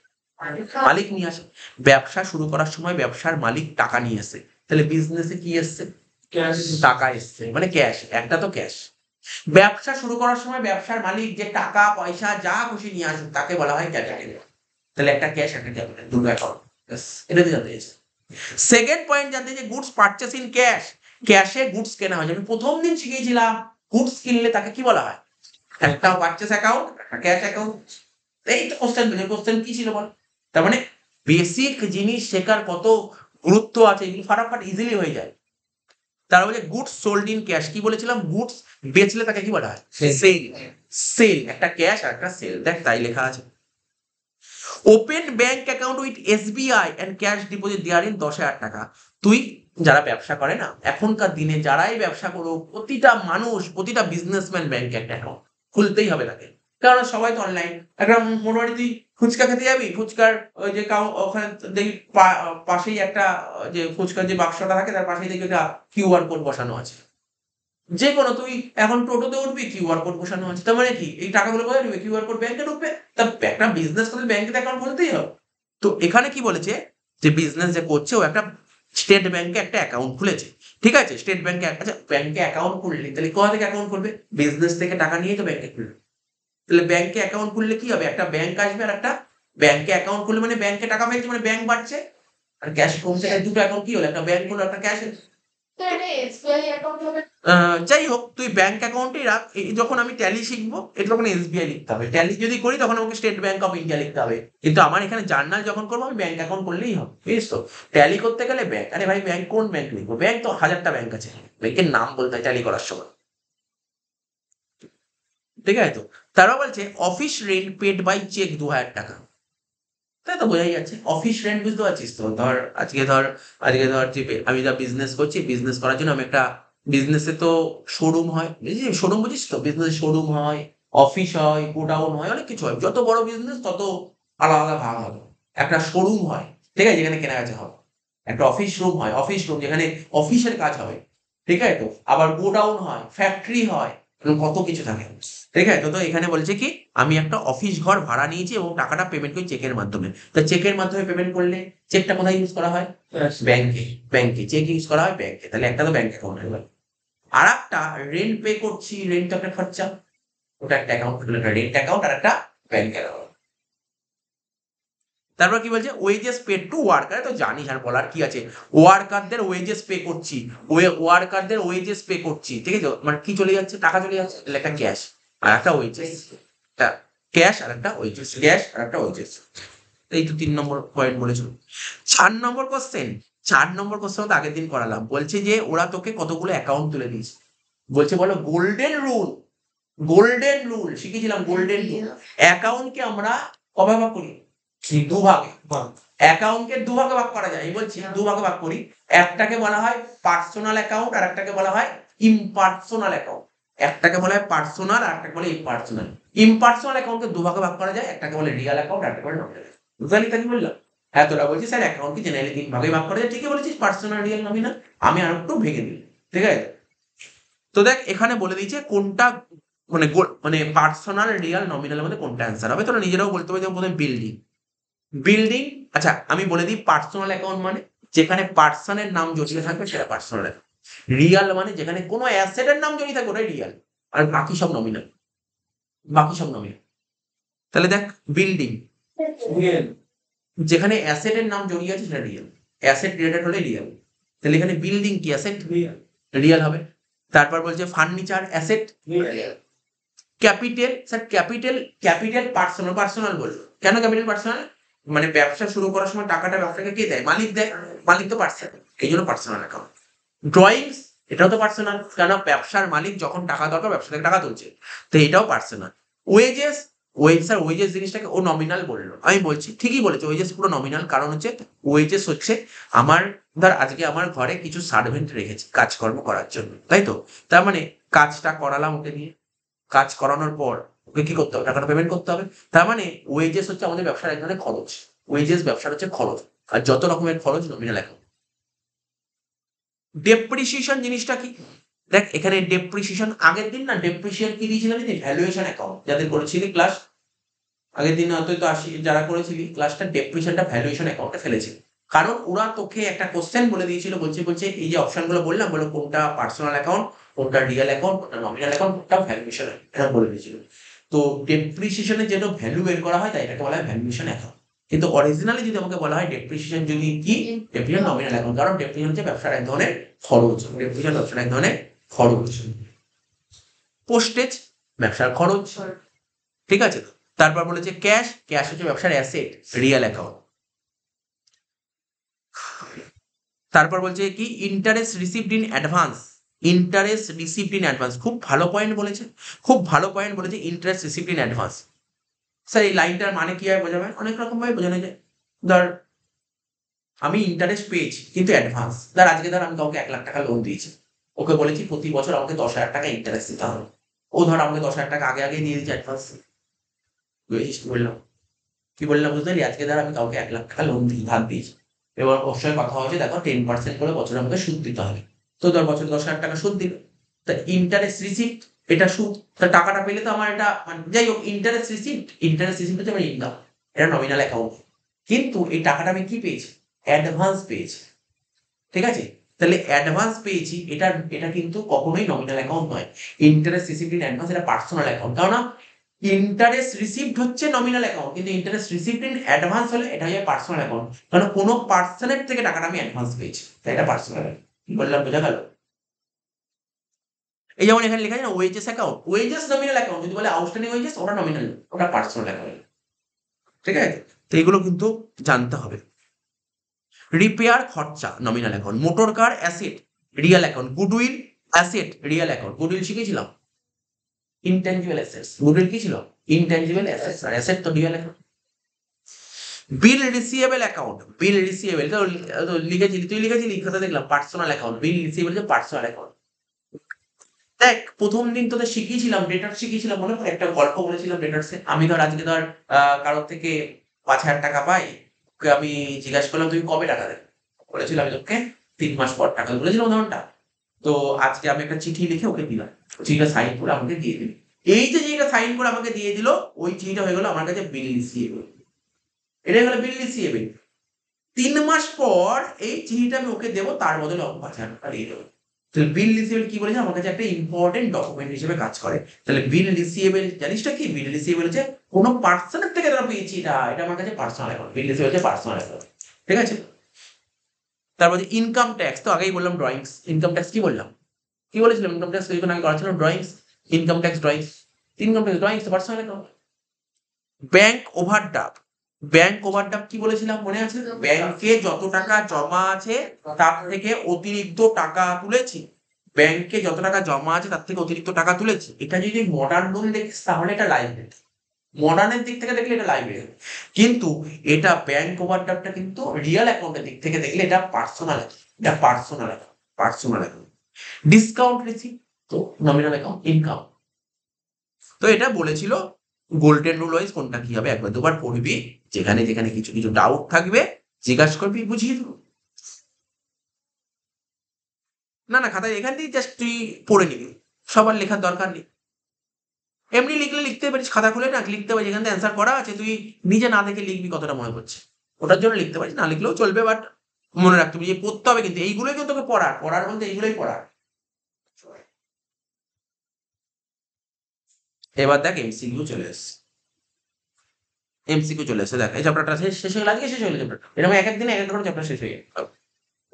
মালিক নিয়ে আসে। ব্যবসা শুরু করার সময় ব্যবসার মালিক টাকা নিয়ে আসে, তাহলে বিজনেসে কি এসছে? ক্যাশ, টাকা এসছে, মানে ক্যাশ, একটা তো ক্যাশ। ব্যবসা শুরু করার সময় ব্যবসার মালিক যে টাকা পয়সা যা খুশি নিয়ে আসুক তাকে বলা হয় ক্যাপিটাল। তাহলে একটা ক্যাশ একটা ক্যাপিটাল, দুটো অ্যাকাউন্ট। এটা দিয়ে জানতে চাইছে। সেকেন্ড পয়েন্ট জানতে চাইছে goods purchase in cash. Cache goods কেনা হয়, আমি প্রথম দিন শিখিয়েছিলাম গুডস কিনলে তাকে কি বলা হয়? একটা পারচেস অ্যাকাউন্ট, একটা ক্যাশ অ্যাকাউন্ট। এই তো কোশ্চেন, কোশ্চেন কি ছিল বল? তার মানে বেসিক জিনিস শেখার কত গুরুত্ব আছে, এগুলো ফাটাফাট ইজিলি হয়ে যায়। তারা বলছে গুডস সোল্ড ইন ক্যাশ, কি বলেছিলাম? গুডস বেচলে তাকে কি বলা হয়? সেল। সেল, একটা ক্যাশ আর একটা সেল, দেখ তাই লেখা আছে। Open bank account with SBI and cash deposit there in 10,000 টাকা। তুই যারা ব্যবসা করে না, এখনকার দিনে যারাই ব্যবসা করো, প্রতিটা মানুষ, প্রতিটা বিজনেসম্যান ব্যাংকে একটা অ্যাকাউন্ট খুলতেই হবে তাকে, কারণ সবাই তো অনলাইন। একটা মোটামুটি তুই ফুচকা খেতে যাবি, ফুচকার ওই যে ওখানে দেখবি পাশেই একটা যে ফুচকার যে বাক্সটা থাকে তার পাশেই দেখবি একটা কিউআর কোড বসানো আছে। যে কোনো তুই এখন টোটোতে উঠবি, কিউআর কোড বসানো আছে, তার মানে কি এই টাকাগুলো কোথায় ঢুকবে? কিউআর কোড ব্যাংকে ঢুকবে। তা একটা বিজনেস করলে ব্যাংকে অ্যাকাউন্ট খুলতেই হবে। তো এখানে কি বলেছে, যে বিজনেস যে করছে ও একটা স্টেট ব্যাংকে একটা অ্যাকাউন্ট খুলেছে, ঠিক আছে? স্টেট ব্যাংকে, আচ্ছা ব্যাংকে অ্যাকাউন্ট খুললে তাহলে কোথা থেকে অ্যাকাউন্ট খুলবে? বিজনেস থেকে টাকা নিয়েই তো ব্যাংকে খুলবে। তাহলে ব্যাংকে অ্যাকাউন্ট খুললে কি হবে? একটা ব্যাংক আসবে, আর একটা ব্যাংকে অ্যাকাউন্ট খুললে মানে ব্যাংকে টাকা ফেলছে, মানে ব্যাংক বাড়ছে, আর ক্যাশ কমছে। দুটো অ্যাকাউন্ট কি হলো? একটা ব্যাংক হলো, একটা ক্যাশ। যাই হোক, তুই ব্যাংক অ্যাকাউন্টেই রাখ। যখন আমি ট্যালি শিখবো এটা তখন এসবিআই লিখতে হবে, ট্যালি যদি করি তখন আমাকে স্টেট ব্যাংক অফ ইন্ডিয়া লিখতে হবে। কিন্তু আমার এখানে জার্নাল যখন করবো আমি ব্যাংক অ্যাকাউন্ট করলেই হবে, বুঝিস তো? ট্যালি করতে গেলে ব্যাংক, আরে ভাই ব্যাংক কোন ব্যাংক লিখবো? ব্যাংক তো 1000টা ব্যাংক আছে, ব্যাংকের নাম বলতে হয় ট্যালি করার সময়, ঠিক আছে? তো তারা বলছে office rent paid by cheque 2000 টাকা। তাই তো বোঝাই যাচ্ছে অফিস রেন্ট, বুঝতে পারছিস তো? আজকে ধর যে আমি যা বিজনেস করছি, বিজনেস করার জন্য আমি একটা, বিজনেসে তো শোরুম হয়, বুঝিস? শোরুম বুঝিস তো? বিজনেসে শোরুম হয়, অফিস হয়, গোডাউন হয়, অনেক কিছু হয়। যত বড় বিজনেস তত আলাদা আলাদা ভাগ হবে। একটা শোরুম হয়, ঠিক আছে, যেখানে কেনাবেচা হবে। একটা অফিস রুম হয়, অফিস রুম যেখানে অফিসের কাজ হবে, ঠিক আছে তো? আবার গোডাউন হয়, ফ্যাক্টরি হয়, এরকম কত কিছু থাকে, ঠিক আছে তো? তো এখানে বলছে কি, আমি একটা অফিস ঘর ভাড়া নিয়েছি এবং টাকাটা পেমেন্ট করি চেকের মাধ্যমে। তো চেকের মাধ্যমে পেমেন্ট করলে চেকটা কোথায় ইউজ করা হয়? ব্যাংকে। ব্যাংকে চেক ইউজ করা হয় ব্যাংকে, তাহলে একটা তো ব্যাংক অ্যাকাউন্ট হয়ে গেল। আর একটা রেন্ট পে করছি, রেন্ট একটা খরচা, ওটা একটা অ্যাকাউন্ট, একটা রেন্ট অ্যাকাউন্ট আর একটা ব্যাংক অ্যাকাউন্ট। তারপর কি বলছে? ওয়েজেস পেড টু ওয়ার্কার, তো জানিস আর বলার কি আছে, ওয়ার্কারদের ওয়েজেস পে করছি, ওয়ার্কারদের ওয়েজেস পে করছি, ঠিক আছে? মানে কি চলে যাচ্ছে? টাকা চলে যাচ্ছে, তাহলে একটা ক্যাশ আর একটা ওয়েজেস, একটা ক্যাশ আর একটা ওয়েজেস, ক্যাশ আর একটা ওয়েজেস। এই তো 3 নম্বর পয়েন্ট বলেছিল। 4 নম্বর কোশ্চেন, 4 নম্বর কোশ্চেন তো আগের দিন করালাম। বলছে যে ওরা তোকে কতগুলো অ্যাকাউন্ট তুলে দিয়েছে, বলছে বলো গোল্ডেন রুল। গোল্ডেন রুল শিখেছিলাম, গোল্ডেন রুল। অ্যাকাউন্টকে আমরা কবে ভাগ করি? দুভাগে। অ্যাকাউন্টকে দুভাগে ভাগ করা যায়, আমি বলছি দুভাগে ভাগ করি। একটাকে বলা হয় পার্সোনাল অ্যাকাউন্ট আর একটাকে বলা হয় ইমপার্সোনাল অ্যাকাউন্ট। একটাকে বলা হয় পার্সোনাল আর একটাকে বলে ইমপার্সোনাল। ইমপার্সোনাল অ্যাকাউন্টকে দুভাগে ভাগ করা যায়, একটাকে বলে রিয়াল অ্যাকাউন্ট আর একটাকে বলে নমিনাল। বুঝলি তাই বললাম? হ্যাঁ, তোরা বলছিস স্যার অ্যাকাউন্টকে জেনারেলি 3 ভাগে ভাগ করা যায়, ঠিকই বলেছিস, পার্সোনাল, রিয়াল, নমিনাল। আমি আর একটু ভেঙে দিই, ঠিক আছে? তো দেখ এখানে বলে দিয়েছে কোনটা, মানে পার্সোনাল, রিয়াল, নমিনালের মধ্যে কোনটা অ্যান্সার হবে। তোরা নিজেরাও বলতে পারবে, যেমন প্রথমে বিল্ডিং। বিল্ডিং, আচ্ছা আমি বলে দিই, পার্সোনাল অ্যাকাউন্ট মানে যেখানে পার্সনের নাম জড়িয়ে থাকবে সেটা পার্সোনাল অ্যাকাউন্ট। রিয়াল মানে যেখানে কোনো অ্যাসেটের নাম জড়িয়ে থাকবে ওটাই রিয়াল, আর বাকি সব নমিনাল, বাকি সব নমিনাল। তাহলে দেখ বিল্ডিং, যেখানে অ্যাসেটের নাম জড়িয়ে আছে সেটা রিয়াল, অ্যাসেট রিলেটেড হলে রিয়াল। তাহলে এখানে বিল্ডিং কি অ্যাসেট? রিয়াল হবে। তারপর বলছে furniture asset, capital, sir capital, capital personal, personal বললো কেন? ক্যাপিটাল পার্সোনাল মানে ব্যবসা শুরু করার সময় টাকাটা ব্যবসাকে কে দেয়? মালিক দেয়, মালিক তো পার্সোনাল, এই জন্য পার্সোনাল অ্যাকাউন্ট। ড্রয়িংস, এটাও তো পার্সোনাল, কেন? ব্যবসার মালিক যখন টাকা দরকার ব্যবসা থেকে টাকা তুলছে, তো এটাও পার্সোনাল। ওয়েজেস, স্যার ওয়েজেস জিনিসটাকে ও নমিনাল বললো, আমি বলছি ঠিকই বলেছে, ওয়েজেস পুরো নমিনাল, কারণ হচ্ছে ওয়েজেস হচ্ছে আমার, ধর আজকে আমার ঘরে কিছু সার্ভেন্ট রেখেছি কাজকর্ম করার জন্য, তাই তো? তার মানে কাজটা করালাম ওকে দিয়ে, কাজ করানোর পর ওকে কি করতে হবে? টাকাটা পেমেন্ট করতে হবে। তার মানে ওয়েজেস হচ্ছে আমাদের ব্যবসার এক ধরনের খরচ, ওয়েজেস ব্যবসার হচ্ছে খরচ, আর যত রকমের খরচ নমিনাল অ্যাকাউন্ট। ডেপ্রিসিয়েশন জিনিসটা কি? দেখ এখানে ডেপ্রিসিয়েশন, আগের দিন না ডেপ্রিসিয়েশন কি দিয়েছিলাম? ভ্যালুয়েশন অ্যাকাউন্ট, যাদের করেছিলি ক্লাস আগের দিন হয়তো তো আসি, যারা করেছিলি ক্লাসটা ডেপ্রিসিয়েশনটা ভ্যালুয়েশন অ্যাকাউন্টে ফেলেছে, কারণ ওরা তোকে একটা কোশ্চেন বলে দিয়েছিল, বলছে এই যে অপশনগুলো বললাম, বলো কোনটা পার্সোনাল অ্যাকাউন্ট, কোনটা রিয়েল অ্যাকাউন্ট, কোনটা নমিনাল অ্যাকাউন্ট, কোনটা ভ্যালুয়েশন, এটা বলে দিয়েছিল। তো ডেপ্রিসিয়েশনের যেটা ভ্যালু বের করা হয়, তাই এটাকে বলা হয় ভ্যালুয়েশন অ্যাকাউন্ট। কিন্তু অরিজিনালি যদি আমাকে বলা হয় ডেপ্রিসিয়েশন যদি কি, ডেপ্রিসিয়েশন নমিনাল অ্যাকাউন্ট, কারণ ডেপ্রিসিয়েশন হচ্ছে ব্যবসার এক ধরনের খরচ, ডেপ্রিসিয়েশন ব্যবসার এক ধরনের খরচ। পোস্টেজ ব্যবসার খরচ, ঠিক আছে। তারপর বলেছে ক্যাশ, ক্যাশ হচ্ছে ব্যবসার অ্যাসেট, রিয়েল অ্যাকাউন্ট। তারপর বলছে কি interest received in advance, interest received in advance, খুব ভালো পয়েন্ট বলেছে, খুব ভালো পয়েন্ট বলেছে, interest received in advance. Sir এই লাইনটার মানে কি হয় বোঝাবেন? অনেক রকম ভাবে বোঝানো যায়। ধর আমি ইন্টারেস্ট পেয়েছি কিন্তু অ্যাডভান্স, ধর আজকে ধর আমি কাউকে 1 লাখ টাকা লোন দিয়েছি, ওকে বলেছি প্রতি বছর আমাকে 10,000 টাকা ইন্টারেস্ট দিতে হবে, ও ধর আমাকে 10,000 টাকা আগে আগে দিয়ে দিচ্ছে অ্যাডভান্স। বুঝেছিস কি বললাম? কি বললাম বুঝতে পারলি? আজকে ধর আমি কাউকে 1 লাখ টাকা লোন ধার দিয়েছি, এবার ওর সঙ্গে কথা হচ্ছে দেখো 10% করে বছরে আমাকে সুদ দিতে হবে, তো ধর বছরে 10,000 টাকা সুদ দিল, তা ইন্টারেস্ট রিসিপ্ট এটা সুদ, তা টাকাটা পেলে তো আমার এটা যাই হোক, ইন্টারেস্ট রিসিপ্ট, ইন্টারেস্ট রিসিপ্ট হচ্ছে আমার ইনকাম, এটা নমিনাল অ্যাকাউন্ট, কিন্তু এই টাকাটা আমি কি পেয়েছি? অ্যাডভান্স পেয়েছি, ঠিক আছে। তাহলে অ্যাডভান্স পেয়েছি, এটা এটা কিন্তু কখনোই নমিনাল অ্যাকাউন্ট নয়। ইন্টারেস্ট রিসিভড ইন অ্যাডভান্স এটা পার্সোনাল অ্যাকাউন্ট, কারণ ইন্টারেস্ট রিসিভড হচ্ছে নমিনাল অ্যাকাউন্ট, কিন্তু ইন্টারেস্ট রিসিভড ইন অ্যাডভান্স হলে এটা হচ্ছে পার্সোনাল অ্যাকাউন্ট, কারণ কোনো পার্সনের থেকে টাকাটা আমি অ্যাডভান্স পেয়েছি, তাই এটা পার্সোনাল। কি বললাম বোঝা গেল? এই যেমন এখানে লেখা আছে না wages account, wages nominal account, যদি বলে আউটস্ট্যান্ডিং ওয়েজেস ওটা নমিনাল, ওটা পার্সোনাল অ্যাকাউন্ট, ঠিক আছে। তো এগুলো কিন্তু জানতে হবে। রিপেয়ার খরচা nominal account, motor car asset real account, goodwill asset real account, goodwill শিখেছিলাম, ইনট্যাঞ্জিবল অ্যাসেটস, গুডউইল কি ছিল? ইনট্যাঞ্জিবল অ্যাসেটস, আর অ্যাসেট তো real account. Bill receivable account, bill receivable তো লিখেছিলি, তুই লিখেছিলি কথা দেখলাম, পার্সোনাল অ্যাকাউন্ট, বিল রিসিভেবল যে পার্সোনাল অ্যাকাউন্ট। দেখ প্রথম দিন তোদের শিখিয়েছিলাম, ডেটার শিখিয়েছিলাম, মনে পড়ে একটা গল্প বলেছিলাম ডেটার্সে, আমি ধর আজকে ধর কারোর থেকে 5,000 টাকা পাই, ওকে আমি জিজ্ঞাসা করলাম তুমি কবে টাকা দেবে, বলেছিলাম আমি তোকে 3 মাস পর টাকা, বলেছিলাম উদাহরণটা। তো আজকে আমি একটা চিঠি লিখে ওকে দিলাম, চিঠিটা সাইন করে আমাকে দিয়ে দিল, এই যে চিঠিটা সাইন করে আমাকে দিয়ে দিল, ওই চিঠিটা হয়ে গেল আমার কাছে বিল রিসিভেবল, এটাই হলো বিল রিসিভেবল। 3 মাস পর এই চিঠিটা আমি ওকে দেবো, তার বদলে আমাকে 5,000 টাকা দিয়ে দেবো। তাহলে বিল রিসিভেবল কি বলেছে? আমার কাছে একটা ইম্পর্টেন্ট ডকুমেন্ট হিসেবে কাজ করে। তাহলে বিল রিসিভেবল জানিসটা কি? বিল রিসিভেবল হচ্ছে কোনো পার্সনের থেকে যারা পেয়েছি, এটা এটা আমার কাছে পার্সোনাল অ্যাকাউন্ট, বিল রিসিভেবল হচ্ছে পার্সোনাল অ্যাকাউন্ট, ঠিক আছে। তারপর ইনকাম ট্যাক্স, তো আগেই বললাম ড্রয়িংস, ইনকাম ট্যাক্স কি বললাম, কি বলেছিলাম? ইনকাম ট্যাক্স কিছুক্ষণ আগে করা ছিল drawings, income tax drawings, income tax drawings তো personal account. Bank overdraft, bank overdraft কি বলেছিলাম মনে আছে? ব্যাংকে যত টাকা জমা আছে তার থেকে অতিরিক্ত টাকা তুলেছি, ব্যাংকে যত টাকা জমা আছে তার থেকে অতিরিক্ত টাকা তুলেছি, এটা যদি মডার্ন রুল দেখিস তাহলে এটা লাইবিলিটি, মডার্নের দিক থেকে দেখলে এটা লাইবিলিটি, কিন্তু এটা ব্যাংক ওভারড্রাফটটা কিন্তু রিয়েল অ্যাকাউন্টের দিক থেকে দেখলে এটা পার্সোনাল, এটা personal account, personal account. Discount receipt তো নমিনাল অ্যাকাউন্ট, ইনকাম। তো এটা বলেছিল গোল্ডেন রুল ওয়াইজ কোনটা কি হবে, একবার দুবার পড়বি, যেখানে যেখানে কিছু কিছু ডাউট থাকবে জিজ্ঞাসা করবি, বুঝিয়ে দেবো। না না খাতায় এখান থেকে জাস্ট তুই পড়ে নিবি, সবার লেখার দরকার নেই, এমনি লিখলে লিখতে পারিস, খাতা খুলে না লিখতে পারিস, এখান থেকে অ্যান্সার করা আছে, তুই নিজে না দেখে লিখবি কতটা মনে পড়ছে, ওটার জন্য লিখতে পারিস, না লিখলেও চলবে, বাট মনে রাখতে হবে যে পড়তে হবে, কিন্তু এইগুলোই কিন্তু তোকে পড়ার, পড়ার বলতে এইগুলোই পড়ার। এবার দেখ এমসিকিউ চলে এসছে, এমসিকিউ চলে এসছে, দেখ এই চ্যাপ্টারটা শেষ হয়ে গেল, আজকে শেষ হয়ে গেল চ্যাপ্টার, এরকম এক একদিন এক একটা করে চ্যাপ্টার শেষ হয়ে গেল।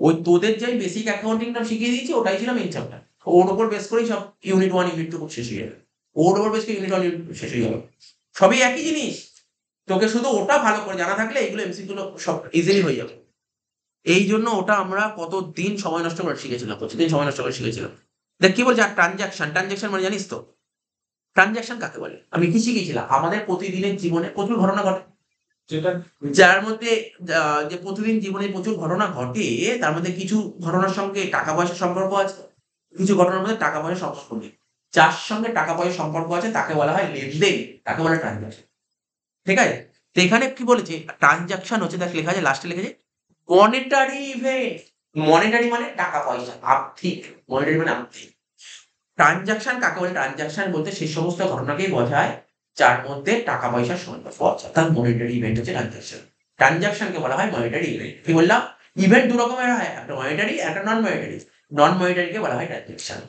ওই তোদের যে বেসিক অ্যাকাউন্টিংটা শিখিয়ে দিয়েছি ওটাই ছিল মেইন চ্যাপ্টার, ওর উপর বেস করেই সব ইউনিট 1 ইউনিট 2 শেষ হয়ে যাবে। ওর ওপর বেশ ইউনিট ওয়ান শেষ হয়ে গেল, সবই একই জিনিস। তোকে শুধু ওটা ভালো করে জানা থাকলে এইগুলো এমসিকিউ গুলো সব ইজিলি হয়ে যাবে। এই জন্য ওটা আমরা কতদিন সময় নষ্ট করে শিখেছিলাম, প্রতিদিন সময় নষ্ট করে শিখেছিলাম। দেখ কি বলছে, আর ট্রানজাকশন, ট্রানজাকশন মানে জানিস তো ট্রানজাকশন কাকে বলে? আমি কি শিখেছিলাম, আমাদের প্রতিদিনের জীবনে প্রচুর ঘটনা ঘটে, যেটা যার মধ্যে যে প্রতিদিন জীবনে প্রচুর ঘটনা ঘটে, তার মধ্যে কিছু ঘটনার সঙ্গে টাকা পয়সার সম্পর্ক আছে, কিছু ঘটনার মধ্যে টাকা পয়সার সম্পর্ক নেই। যার সঙ্গে টাকা পয়সার সম্পর্ক আছে তাকে বলা হয় লেনদেন, তাকে বলা হয় ট্রানজাকশন। ঠিক আছে? তো এখানে কি বলেছে, ট্রানজাকশন হচ্ছে, দেখ লেখা আছে, লাস্টে লিখেছে মনিটারি ইভেন্ট। মনিটারি মানে টাকা পয়সা, আর্থিক। মনিটারি মানে আর্থিক। ট্রানজাকশন কাকে বলে? ট্রানজাকশন বলতে সেই সমস্ত ঘটনাকেই বোঝায় যার মধ্যে টাকা পয়সার সম্পর্ক আছে, অর্থাৎ মনিটারি ইভেন্ট হচ্ছে ট্রানজাকশন। ট্রানজাকশনকে বলা হয় মনিটারি ইভেন্ট। কি বললাম? ইভেন্ট দু রকমের হয়, একটা মনিটারি, একটা নন মনিটারি। নন মনিটারিকে বলা হয় ট্রানজাকশন।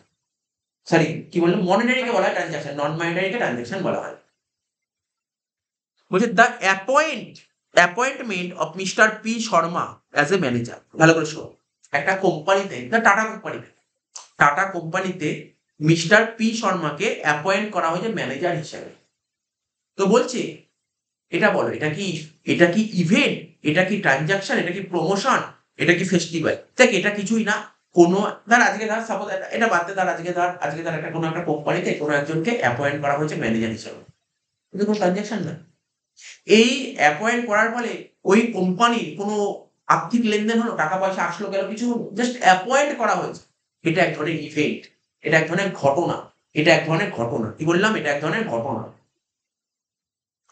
সরি, কি বললাম? মনিটারিকে বলা হয় ট্রানজাকশন, নন মনিটারিকে ট্রানজাকশন বলা হয়। বলছে the appointment of mister P Sharma as a manager. ভালো করে শোনো, একটা কোম্পানিতে, টাটা কোম্পানিতে মিস্টার পি শর্মাকে অ্যাপয়েন্ট করা হয়েছে ম্যানেজার হিসেবে। তো বলছে এটা বলো, এটা কি ইভেন্ট, এটা কি ট্রানজাকশন, এটা কি প্রমোশন, এটা কি ফেস্টিভ্যাল? দেখ এটা কিছুই না। কোনো ধর আজকে ধর সাপোজ এটা বাদ দে, ধর আজকে ধর একটা কোনো একটা কোম্পানিতে কোনো একজনকে অ্যাপয়েন্ট করা হয়েছে ম্যানেজার হিসেবে, কিন্তু কোনো ট্রানজাকশন না। এই অ্যাপয়েন্ট করার ফলে ওই কোম্পানির কোনো আর্থিক লেনদেন হলো, টাকা পয়সা আসলো গেল, কিছু জাস্ট অ্যাপয়েন্ট করা হয়েছে। এটা এক ধরনের ইভেন্ট, এটা এক ধরনের ঘটনা, এটা এক ধরনের ঘটনা। কি বললাম? এটা এক ধরনের ঘটনা।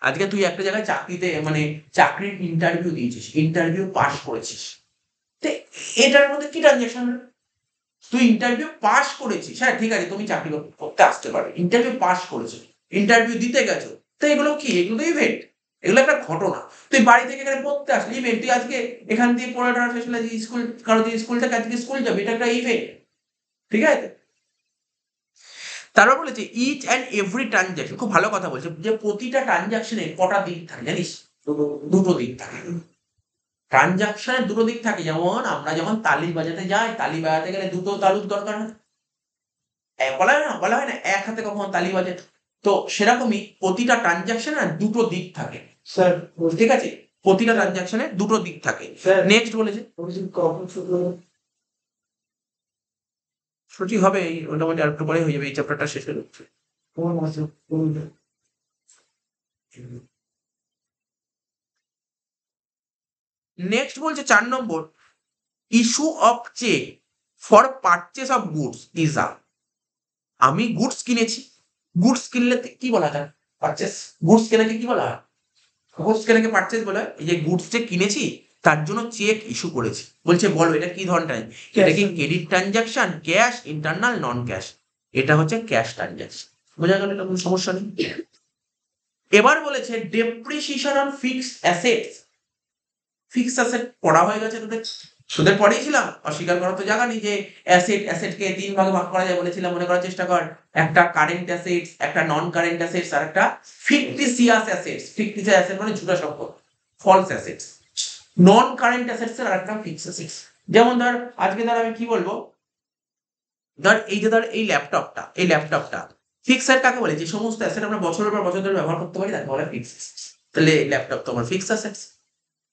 আজকে তুই একটা জায়গায় চাকরিতে মানে চাকরির ইন্টারভিউ দিয়েছিস, ইন্টারভিউ পাস করেছিস, তো এটার মধ্যে কি ট্রানজাকশন? তুই ইন্টারভিউ পাস করেছিস, হ্যাঁ ঠিক আছে, তুমি চাকরি করতে আসতে পারবে, ইন্টারভিউ পাস করেছো, ইন্টারভিউ দিতে গেছো, তো এগুলো কি? এগুলো তো ইভেন্ট, এগুলো একটা ঘটনা। তুই বাড়ি থেকে এখানে পড়তে আসলি, ইভেন্ট। তুই আজকে এখান থেকে পড়াটা শেষ হলে যে স্কুল, কারো যে স্কুল থেকে আজকে স্কুল যাবে, এটা একটা ইভেন্ট। ঠিক আছে? তারপর বলেছে ইচ অ্যান্ড এভরি ট্রানজাকশন, খুব ভালো কথা বলছে, যে প্রতিটা ট্রানজাকশনের কটা দিক থাকে জানিস? দুটো দিক থাকে। ট্রানজাকশনের দুটো দিক থাকে, যেমন আমরা যখন তালি বাজাতে যাই, তালি বাজাতে গেলে দুটো তালুর দরকার হয়। বলা হয় না এক হাতে কখনো তালি বাজে। তো সেরকমই প্রতিটা ট্রানজাকশনে দুটো দিক থাকে। স্যার, ঠিক আছে? প্রতিটা ট্রানজাকশনে দুটো দিক থাকে। স্যার নেক্সট বলেছে কখন শুরু হবে? ছুটি হবে এই মোটামুটি আর একটু পরে হয়ে যাবে, এই চ্যাপ্টারটা শেষ হয়ে যাচ্ছে। কোন মাসে? কোন নেক্সট বলছে 4 number, issue of cheque for purchase of goods is a. আমি গুডস কিনেছি, গুডস কিনলে কি বলা যায়? পারচেস। গুডস কেনাকে কি বলা হয়? গুডস কেনাকে পারচেস বলা হয়। এই যে গুডস যে কিনেছি তার জন্য চেক ইস্যু করেছি। বলছে বলো এটা কি ধরনের? এটা কি ক্রেডিট ট্রানজাকশন, ক্যাশ, ইন্টারনাল, নন ক্যাশ? এটা হচ্ছে ক্যাশ ট্রানজাকশন। বোঝা গেল? এটা কোনো সমস্যা নেই। এবার বলেছে depreciation on fixed assets. Fixed asset পড়া হয়ে গেছে তোদের, সুদের পড়েইছিলাম, অস্বীকার করার তো জায়গা নেই। যে অ্যাসেটকে ৩ ভাগে ভাগ করা যায় বলেছিলাম, মনে করার চেষ্টা কর। একটা কারেন্ট অ্যাসেটস, একটা নন কারেন্ট অ্যাসেটস, আর একটা ফিকটিসিয়াস অ্যাসেটস। ফিকটিসিয়াস অ্যাসেট মানে ঝুটা সম্পদ, false assets. Non current assets এর আরেকটা ফিক্সড অ্যাসেটস। যেমন ধর আজকে ধর আমি কি বলবো, ধর এই ল্যাপটপটা ফিক্সড কাকে বলে? যে সমস্ত অ্যাসেট আমরা বছরের পর বছর ধরে ব্যবহার করতে পারি তাকে বলে ফিক্সড। তাহলে ল্যাপটপ তো আমার ফিক্সড অ্যাসেটস।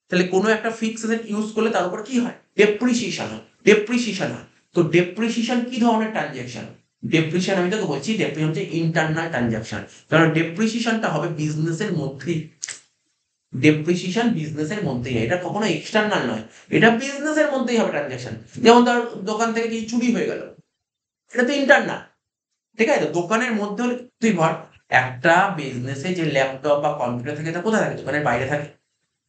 তাহলে কোনো একটা ফিক্সড অ্যাসেট ইউজ করলে তার উপর কি হয়? ডেপ্রিসিয়েশন হয়, ডেপ্রিসিয়েশন হয়। তো ডেপ্রিসিয়েশন কি ধরনের ট্রানজাকশন? ডেপ্রিসিয়েশন আমি তোকে বলছি, ডেপ্রিসিয়েশন হচ্ছে ইন্টারনাল ট্রানজাকশন। কারণ ডেপ্রিসিয়েশনটা হবে বিজনেসের মধ্যেই। ডেপ্রিসিয়েশন বিজনেসের মধ্যেই, এটা কখনো এক্সটার্নাল নয়, এটা বিজনেসের মধ্যেই হবে ট্রানজাকশন। যেমন ধর দোকান থেকে কি চুরি হয়ে গেল, এটা তো ইন্টারনাল। ঠিক আছে? তো দোকানের মধ্যে হলে তুই ভাব একটা বিজনেসে যে ল্যাপটপ বা কম্পিউটার থাকে, এটা কোথায় থাকে? দোকানের বাইরে থাকে,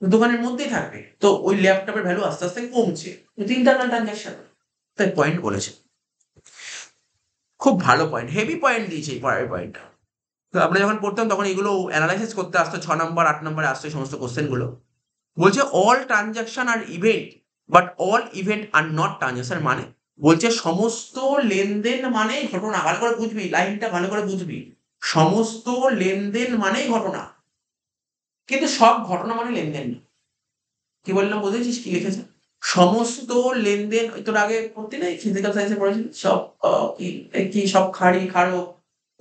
দোকানের মধ্যেই থাকবে। তো ওই ল্যাপটপের ভ্যালু আস্তে আস্তে কমছে, কিন্তু ইন্টারনাল ট্রানজাকশন। তাই পয়েন্ট বলেছে, খুব ভালো পয়েন্ট, হেভি পয়েন্ট দিয়েছে এই পরের পয়েন্টটা। তো আমরা যখন পড়তাম তখন এগুলো অ্যানালাইসিস করতে আসতো, 6 নম্বর 8 নম্বরে আসতো এই সমস্ত কোশ্চেন গুলো। বলছে all transaction are event, but all event are not transaction. মানে বলছে সমস্ত লেনদেন মানে ঘটনা। ভালো করে বুঝবি, লাইনটা ভালো করে বুঝবি। সমস্ত লেনদেন মানেই ঘটনা, কিন্তু সব ঘটনা মানে লেনদেন না। কি বললাম বুঝেছিস? কি লিখেছে? সমস্ত লেনদেন, ওই তোর আগে পড়তে নেই ফিজিক্যাল সায়েন্সে পড়েছিস সব কি কি সব খাড়ি খাড়ো,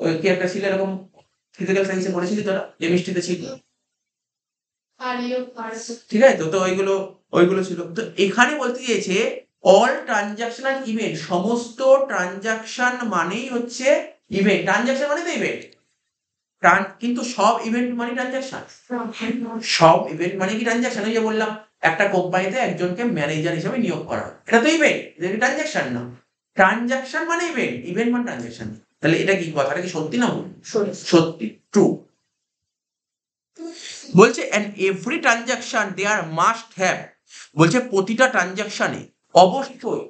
ওই কি একটা ছিল এরকম, ফিজিক্যাল সায়েন্সে পড়েছিলি তোরা, কেমিস্ট্রিতে ছিল, ঠিক আছে? তো তো ওইগুলো ছিল। তো এখানে বলতে চেয়েছে অল ট্রানজাকশনাল ইভেন্ট, সমস্ত ট্রানজাকশন মানেই হচ্ছে ইভেন্ট, ট্রানজাকশন মানে তো ইভেন্ট, কিন্তু সব ইভেন্ট মানে ট্রানজাকশন, সব ইভেন্ট মানে কি ট্রানজাকশন? ওই যে বললাম একটা কোম্পানিতে একজনকে ম্যানেজার হিসেবে নিয়োগ করা হয়, এটা তো ইভেন্ট, ট্রানজাকশন না। ট্রানজাকশন মানে ইভেন্ট, ইভেন্ট মানে ট্রানজাকশন। তাহলে এটা কি, কথাটা কি সত্যি না ভুল? সত্যি, ট্রু। বলছে and every transaction there must have, বলছে প্রতিটা ট্রানজাকশনে অবশ্যই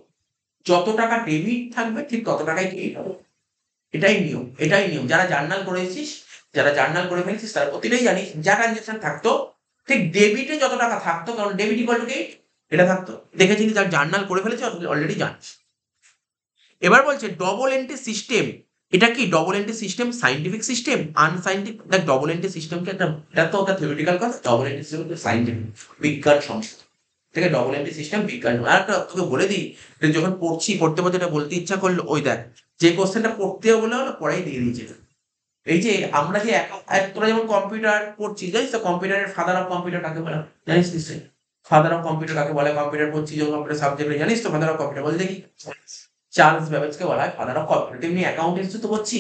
যত টাকা ডেবিট থাকবে ঠিক তত টাকাই ক্রেডিট হবে। এটাই নিয়ম। যারা জার্নাল করেছিস, যারা জার্নাল করে ফেলেছিস তারা প্রতিটাই জানিস, যা ট্রানজাকশন থাকতো ঠিক ডেবিটে যত টাকা থাকতো, কারণ ডেবিট ইকুয়াল টু ক্রেডিট, এটা থাকতো। দেখেছিস যারা জার্নাল করে ফেলেছে অলরেডি জানিস। এবার বলছে ডবল এন্ট্রি সিস্টেম, এটা কি double entry system? Scientific system, unscientific? দেখ ডবল এন্ট্রি সিস্টেমকে একটা, এটা তো একটা থিওরিটিক্যাল কথা, ডবল এন্ট্রি সিস্টেম সাইন্টিফিক, বিজ্ঞান সংস্থা থেকে ডবল এন্ট্রি সিস্টেম বিজ্ঞান। আর একটা তোকে বলে দিই, যখন পড়তে পড়তে এটা বলতে ইচ্ছা করলো, ওই দেখ যে কোশ্চেনটা পড়তে বলে হলো পড়াই দিয়ে দিয়েছে। এই যে আমরা যে তোরা যেমন কম্পিউটার পড়ছিস, জানিস তো কম্পিউটারের ফাদার অফ কম্পিউটার কাকে বলে? জানিস নিশ্চয়ই ফাদার অফ কম্পিউটার কাকে বলে? কম্পিউটার পড়ছিস যখন কম্পিউটার সাবজেক্টে, জানিস তো ফাদার অফ কম্পিউটার বলে দেখি? চার্লস ব্যাবেজকে বলা হয় ফাদার অফ কম্পিউটার। তেমনি অ্যাকাউন্টেন্সি তো পড়ছি,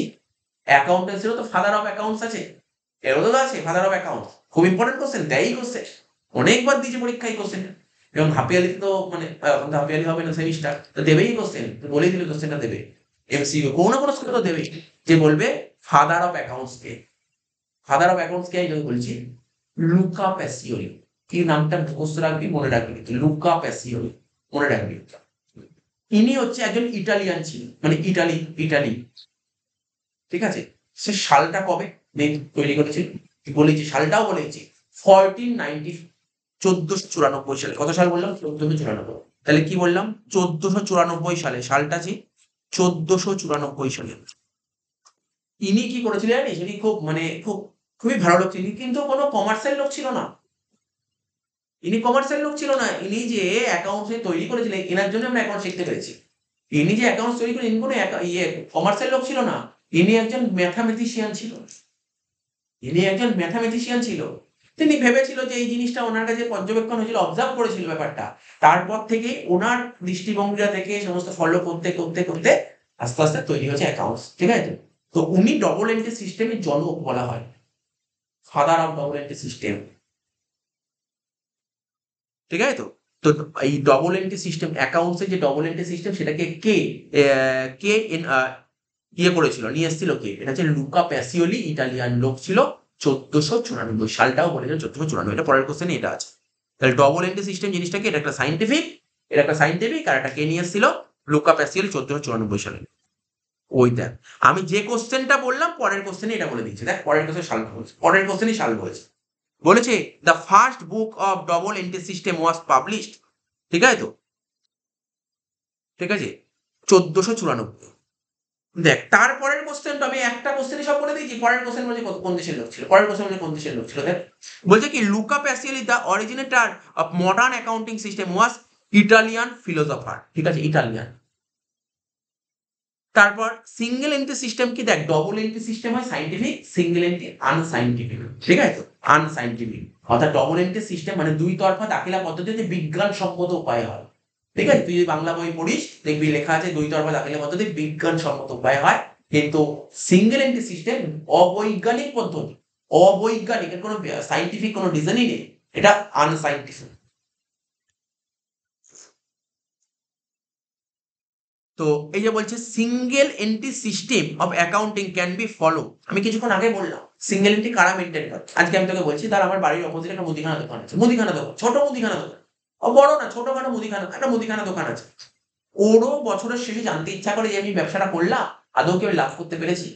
অ্যাকাউন্টেন্সিরও তো ফাদার অফ অ্যাকাউন্টস আছে, এরও তো আছে ফাদার অফ অ্যাকাউন্টস। খুব ইম্পর্টেন্ট কোশ্চেন, দেয়ই কোশ্চেন, অনেকবার দিয়েছে পরীক্ষায় কোশ্চেন। এবং হাফিয়ালিতে তো মানে এখন তো হাফিয়ালি হবে না, সেমিস্টার তো দেবেই কোশ্চেন, বলেই দিল কোশ্চেনটা দেবে, এমসিকিউ কোনো না কোনো স্কুলে তো দেবেই, যে বলবে ফাদার অফ অ্যাকাউন্টস কে। ফাদার অফ অ্যাকাউন্টস কে আমি বলছি, লুকা প্যাসিওলি। কি নামটা মুখস্থ রাখবি, মনে রাখবি, লুকা প্যাসিওলি, মনে রাখবি। ইনি হচ্ছে একজন ইটালিয়ান ছিল, মানে ইটালি, ঠিক আছে? সে সালটা কবে তৈরি করেছিল বলেছি, সালটাও বলেছি 1490, 1494 সালে। কত সাল বললাম? 1494। তাহলে কি বললাম? 1494 সালে, সালটা আছে 1494 সালে। ইনি কি করেছিলেন জানিস? ইনি খুব মানে খুবই ভালো লোক ছিলেন, কিন্তু কোনো কমার্সিয়াল লোক ছিল না। ইনি যে অ্যাকাউন্টস তৈরি করেছিলেন, এনার জন্য আমরা অ্যাকাউন্ট শিখতে পেরেছি। ইনি যে অ্যাকাউন্টস তৈরি করেন, ইনি কোনো কমার্সিয়াল লোক ছিল না, ইনি একজন ম্যাথামেটিশিয়ান ছিল। তিনি ভেবেছিল যে এই জিনিসটা ওনার কাছে পর্যবেক্ষণ হয়েছিল, অবজার্ভ করেছিল ব্যাপারটা। তারপর থেকে ওনার দৃষ্টিভঙ্গিটা থেকে সমস্ত ফলো করতে করতে করতে আস্তে আস্তে তৈরি হয়েছে অ্যাকাউন্টস, ঠিক আছে? তো উনি ডবল এন্ট্রি সিস্টেমের জনক বলা হয়, father of double entry system, ঠিক আছে? তো তো এই ডবল এন্ট্রি সিস্টেম, অ্যাকাউন্টস এর যে ডবল এন্ট্রি সিস্টেম, সেটাকে কে ইয়ে করেছিল, নিয়ে এসেছিল কে? এটা হচ্ছে লুকা প্যাসিওলি, ইটালিয়ান লোক ছিল। 1494 সালটাও বলেছিল 1494, এটা পরের কোশ্চেনে এটা আছে। তাহলে ডবল এন্ট্রি সিস্টেম জিনিসটা কি? এটা একটা সাইন্টিফিক, আর এটা কে নিয়ে এসেছিল? লুকা প্যাসিওলি 1494 সালে। ওই দেখ, আমি যে কোশ্চেনটা বললাম পরের কোশ্চেনে এটা বলে দিচ্ছে, দেখ পরের কোশ্চেন সাল বলেছে, পরের কোশ্চেনই সাল বলেছে। বলেছে the first book of double entry system was published, ঠিক আছে তো? ঠিক আছে, 1494। দেখ তারপরের কোশ্চেনটা আমি একটা কোশ্চেনই সব বলে দিয়েছি, পরের কোশ্চেন বলছে কোন দেশের লোক ছিল, দেখ বলছে কি Luca Pacioli the originator of modern accounting system was Italian philosopher, ঠিক আছে, ইটালিয়ান। তারপর সিঙ্গেল এন্ট্রি সিস্টেম কি? দেখ ডবল এন্ট্রি সিস্টেম হয় সাইন্টিফিক, সিঙ্গেল এন্ট্রি আনসাইন্টিফিক, ঠিক আছে? আনসাইন্টিফিক অর্থাৎ ডবল এন্ট্রি সিস্টেম মানে দুই তরফা দাখিলা পদ্ধতিতে বিজ্ঞানসম্মত উপায় হয়, ঠিক আছে? তুই যদি বাংলা বই পড়িস দেখবি লেখা আছে দুই তরফা দাখিলা পদ্ধতি বিজ্ঞানসম্মত উপায় হয়। কিন্তু সিঙ্গেল এন্ট্রি সিস্টেম অবৈজ্ঞানিক পদ্ধতি, অবৈজ্ঞানিক, এর কোনো সাইন্টিফিক কোনো রিজনই নেই, এটা আনসাইন্টিফিক। তো এই যে বলছে single entry system of accounting can be follow, আমি কিছুক্ষণ আগে বললাম সিঙ্গেল এন্ট্রি কারা মেনটেন করে। আজকে আমি তোকে বলছি, তার আমার বাড়ির অপোজিট একটা মুদিখানা দোকান আছে, ছোট মুদিখানা দোকান, বড় না, ছোটখাটো একটা মুদিখানা দোকান আছে। ওরও বছরের শেষে জানতে ইচ্ছা করে যে আমি ব্যবসাটা করলাম আদৌ কি আমি লাভ করতে পেরেছি?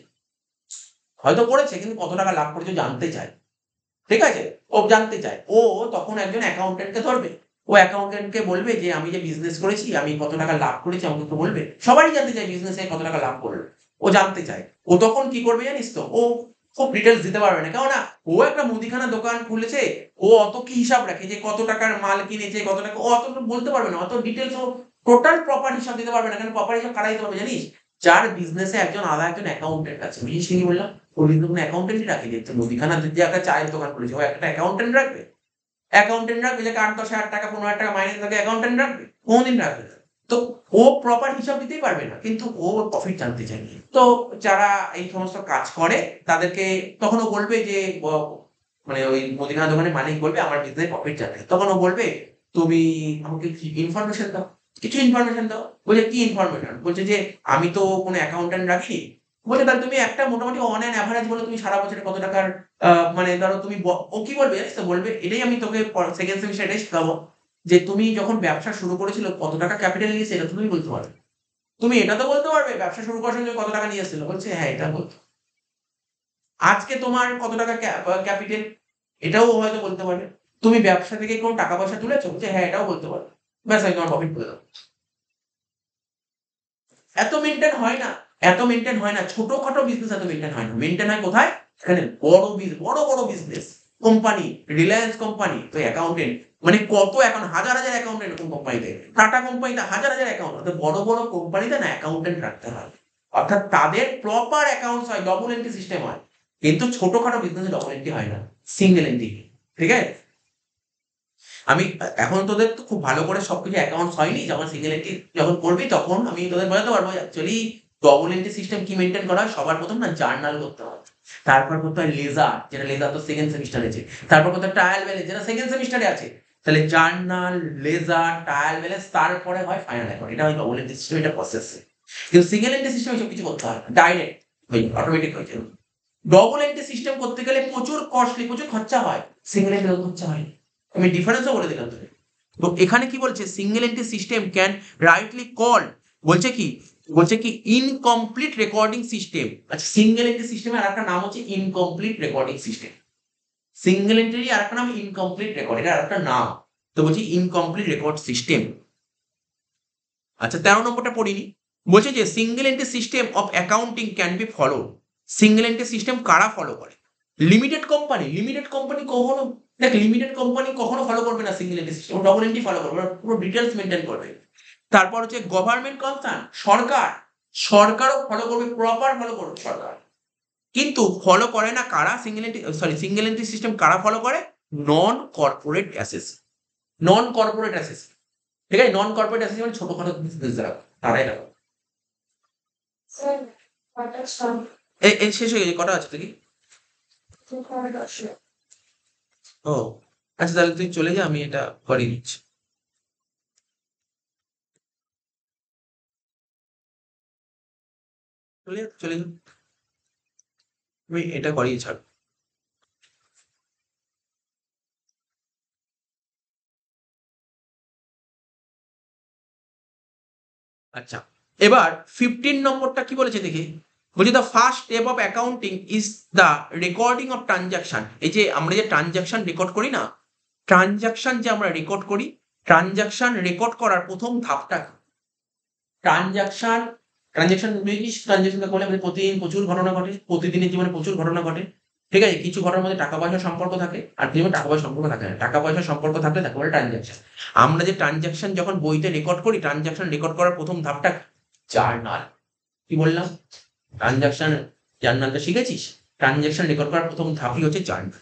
হয়তো করেছে, কিন্তু কত টাকা লাভ করেছে জানতে চায়, ঠিক আছে? ও জানতে চায়, ও তখন একজন অ্যাকাউন্টেন্টকে ধরবে, ও অ্যাকাউন্টেন্টকে বলবে যে আমি যে বিজনেস করেছি আমি কত টাকা লাভ করেছি আমাকে একটু বলবে। সবারই জানতে চায় বিজনেসে কত টাকা লাভ করলো, ও জানতে চায়। ও তখন কি করবে জানিস তো? ও খুব ডিটেলস দিতে পারবে না, কেননা ও একটা মুদিখানা দোকান খুলেছে, ও অত কি হিসাব রাখে যে কত টাকার মাল কিনেছে, কত টাকা, ও অত বলতে পারবে না, অত ডিটেলস ও টোটাল প্রপার হিসাব দিতে পারবে না। কেন? প্রপার হিসাব কারা দিতে পারবে জানিস? যার বিজনেসে একজন আলাদা একজন অ্যাকাউন্টেন্ট আছে, বিশেষ কি বললাম, ওর কিন্তু কোনো অ্যাকাউন্টেন্টই রাখি দেখতে, মুদিখানা যে একটা চায়ের দোকান করেছে, ও একটা অ্যাকাউন্টেন্ট রাখবে? অ্যাকাউন্টেন্ট রাখবে যে 8-10,000 টাকা 15,000 টাকা মাইনে থাকে, অ্যাকাউন্টেন্ট রাখবে? কোনদিন রাখবে না। তো ও প্রপার হিসাব দিতেই পারবে না, কিন্তু ও প্রফিট জানতে চায়। তো যারা এই সমস্ত কাজ করে তাদেরকে তখন ও বলবে যে মানে ওই মুদিখানা দোকানের মালিক বলবে আমার বিজনেস প্রফিট জানতে, তখন ও বলবে তুমি আমাকে ইনফরমেশন দাও, কিছু ইনফরমেশন দাও। বলছে কি ইনফরমেশন? বলছে যে আমি তো কোনো অ্যাকাউন্টেন্ট রাখিনি। বলছে তাহলে তুমি একটা মোটামুটি অন অ্যান অ্যাভারেজ বলে তুমি সারা বছরে কত টাকার মানে ধরো তুমি ও কি বলবে জানিস তো? বলবে এটাই আমি তোকে সেকেন্ড সেমিস্টার এটাই শেখাবো, যে তুমি যখন ব্যবসা শুরু করেছিল কত টাকা ক্যাপিটাল নিয়েছে, এটা তুমি বলতে পারবে। তুমি এটা তো বলতে পারবে ব্যবসা শুরু করার সময় কত টাকা নিয়ে এসেছিল? বলছে হ্যাঁ এটা বলতো। আজকে তোমার কত টাকা ক্যাপিটাল, এটাও ও হয়তো বলতে পারবে। তুমি ব্যবসা থেকে কোন টাকা পয়সা তুলেছো? বলছে হ্যাঁ এটাও বলতে পারবে। ব্যাস আমি তোমার প্রফিট করে দেবো। এত মেনটেন হয় না, এত মেনটেন হয় না, ছোটখাটো বিজনেস এত মেনটেন হয় না। মেনটেন হয় কোথায়? এখানে বড় বড় বিজনেস, কোম্পানি, রিলায়েন্স কোম্পানি তো অ্যাকাউন্টেন্ট মানে কত অ্যাকাউন্ট, হাজার হাজার অ্যাকাউন্টেন্ট এরকম কোম্পানিতে, টাটা কোম্পানিতে হাজার হাজার অ্যাকাউন্ট। অর্থাৎ বড় বড় কোম্পানিতে না অ্যাকাউন্টেন্ট রাখতে হয়, অর্থাৎ তাদের প্রপার অ্যাকাউন্টস হয়, ডবল এন্ট্রি সিস্টেম হয়। কিন্তু ছোটখাটো বিজনেসে ডবল এন্ট্রি হয় না, সিঙ্গেল এন্ট্রি। ঠিক আছে? আমি এখন তোদের তো খুব ভালো করে সবকিছু অ্যাকাউন্টস হয়নি, যখন সিঙ্গেল এন্ট্রি যখন করবি তখন আমি তোদের বোঝাতে পারবো অ্যাকচুয়ালি ডবল এন্ট্রি সিস্টেম কি মেনটেন করা হয়। সবার প্রথম না জার্নাল করতে হয়, তারপর করতে হয় লেজার, যেটা লেজার তো সেকেন্ড সেমিস্টারে আছে, তারপর করতে হয় ট্রায়াল ব্যালেন্স, যেটা সেকেন্ড সেমিস্টারে আছে। তাহলে জার্নাল, লেজার, ট্রায়াল ব্যালেন্স, তারপরে হয় ফাইনাল অ্যাকাউন্ট। এটা হয় ডবল এন্ট্রি সিস্টেম, এটা প্রসেস। কিন্তু সিঙ্গেল এন্ট্রি সিস্টেমে সব কিছু করতে হয় না, ডাইরেক্ট হয়ে অটোমেটিক হয়ে যাবে। ডবল এন্ট্রি সিস্টেম করতে গেলে প্রচুর কস্টলি, প্রচুর খরচা হয়, সিঙ্গেল এন্ট্রি খরচা হয় না। আমি ডিফারেন্সও বলে দিলাম তোকে। তো এখানে কি বলছে, single entry system can rightly call, বলছে কি, বলছে কি ইনকমপ্লিট রেকর্ডিং সিস্টেম। আচ্ছা, সিঙ্গেল এন্ট্রি সিস্টেমের আরেকটা নাম হচ্ছে incomplete recording system. Single entry আরেকটা নাম ইনকমপ্লিট রেকর্ড, এটা আরেকটা নাম। তো বলছি ইনকমপ্লিট রেকর্ড সিস্টেম। আচ্ছা, 13 নম্বরটা পড়িনি। বলছে যে single entry system of accounting can be follow. Single entry system কারা ফলো করে? Limited company. লিমিটেড কোম্পানি কখনো, দেখ লিমিটেড কোম্পানি কখনো ফলো করবে না single entry system, double entry follow করবে, পুরো ডিটেলস মেনটেন করবে। তারপর হচ্ছে গভর্নমেন্ট কনসার্ন, সরকার, সরকারও ফলো করবে, প্রপার ফলো করবে সরকার। কিন্তু ফলো করে না কারা? সিঙ্গেল এন্ট্রি সিস্টেম কারা ফলো করে? নন কর্পোরেট অ্যাসেস, নন কর্পোরেট অ্যাসেস। ঠিক আছে? নন কর্পোরেট অ্যাসেস মানে ছোটখাটো বিজনেস যারা, তারাই রাখে। স্যার কয়টা স্টক এই শেষ হয়ে গেছে, কটা আছে দেখি? কয়টা? ও আচ্ছা, তাহলে তুই চলে যা, আমি এটা করিয়ে দিচ্ছি। চলে যা, আমি এটা করিয়ে ছাড়। আচ্ছা, এবার 15 নম্বরটা কি বলেছে দেখি। বলছি the first step of accounting is the recording of transaction. এই যে আমরা যে ট্রানজাকশন রেকর্ড করি না, ট্রানজাকশন যে আমরা রেকর্ড করি, ট্রানজাকশন রেকর্ড করার প্রথম ধাপটা কি? ট্রানজাকশন, ট্রানজাকশন করলে আমাদের প্রতিদিন প্রচুর ঘটনা ঘটে, প্রতিদিনের জীবনে প্রচুর ঘটনা ঘটে। ঠিক আছে? কিছু ঘটনার মধ্যে টাকা পয়সার সম্পর্ক থাকে, আর কিছু টাকা পয়সার সম্পর্ক থাকে না। টাকা পয়সার সম্পর্ক থাকলে তাকে বলে ট্রানজাকশন। আমরা যে ট্রানজাকশন যখন বইতে রেকর্ড করি, ট্রানজাকশন রেকর্ড করার প্রথম ধাপটা জার্নাল। কি বললাম? ট্রানজাকশন জার্নালটা শিখেছিস? ট্রানজাকশন রেকর্ড করার প্রথম ধাপই হচ্ছে জার্নাল।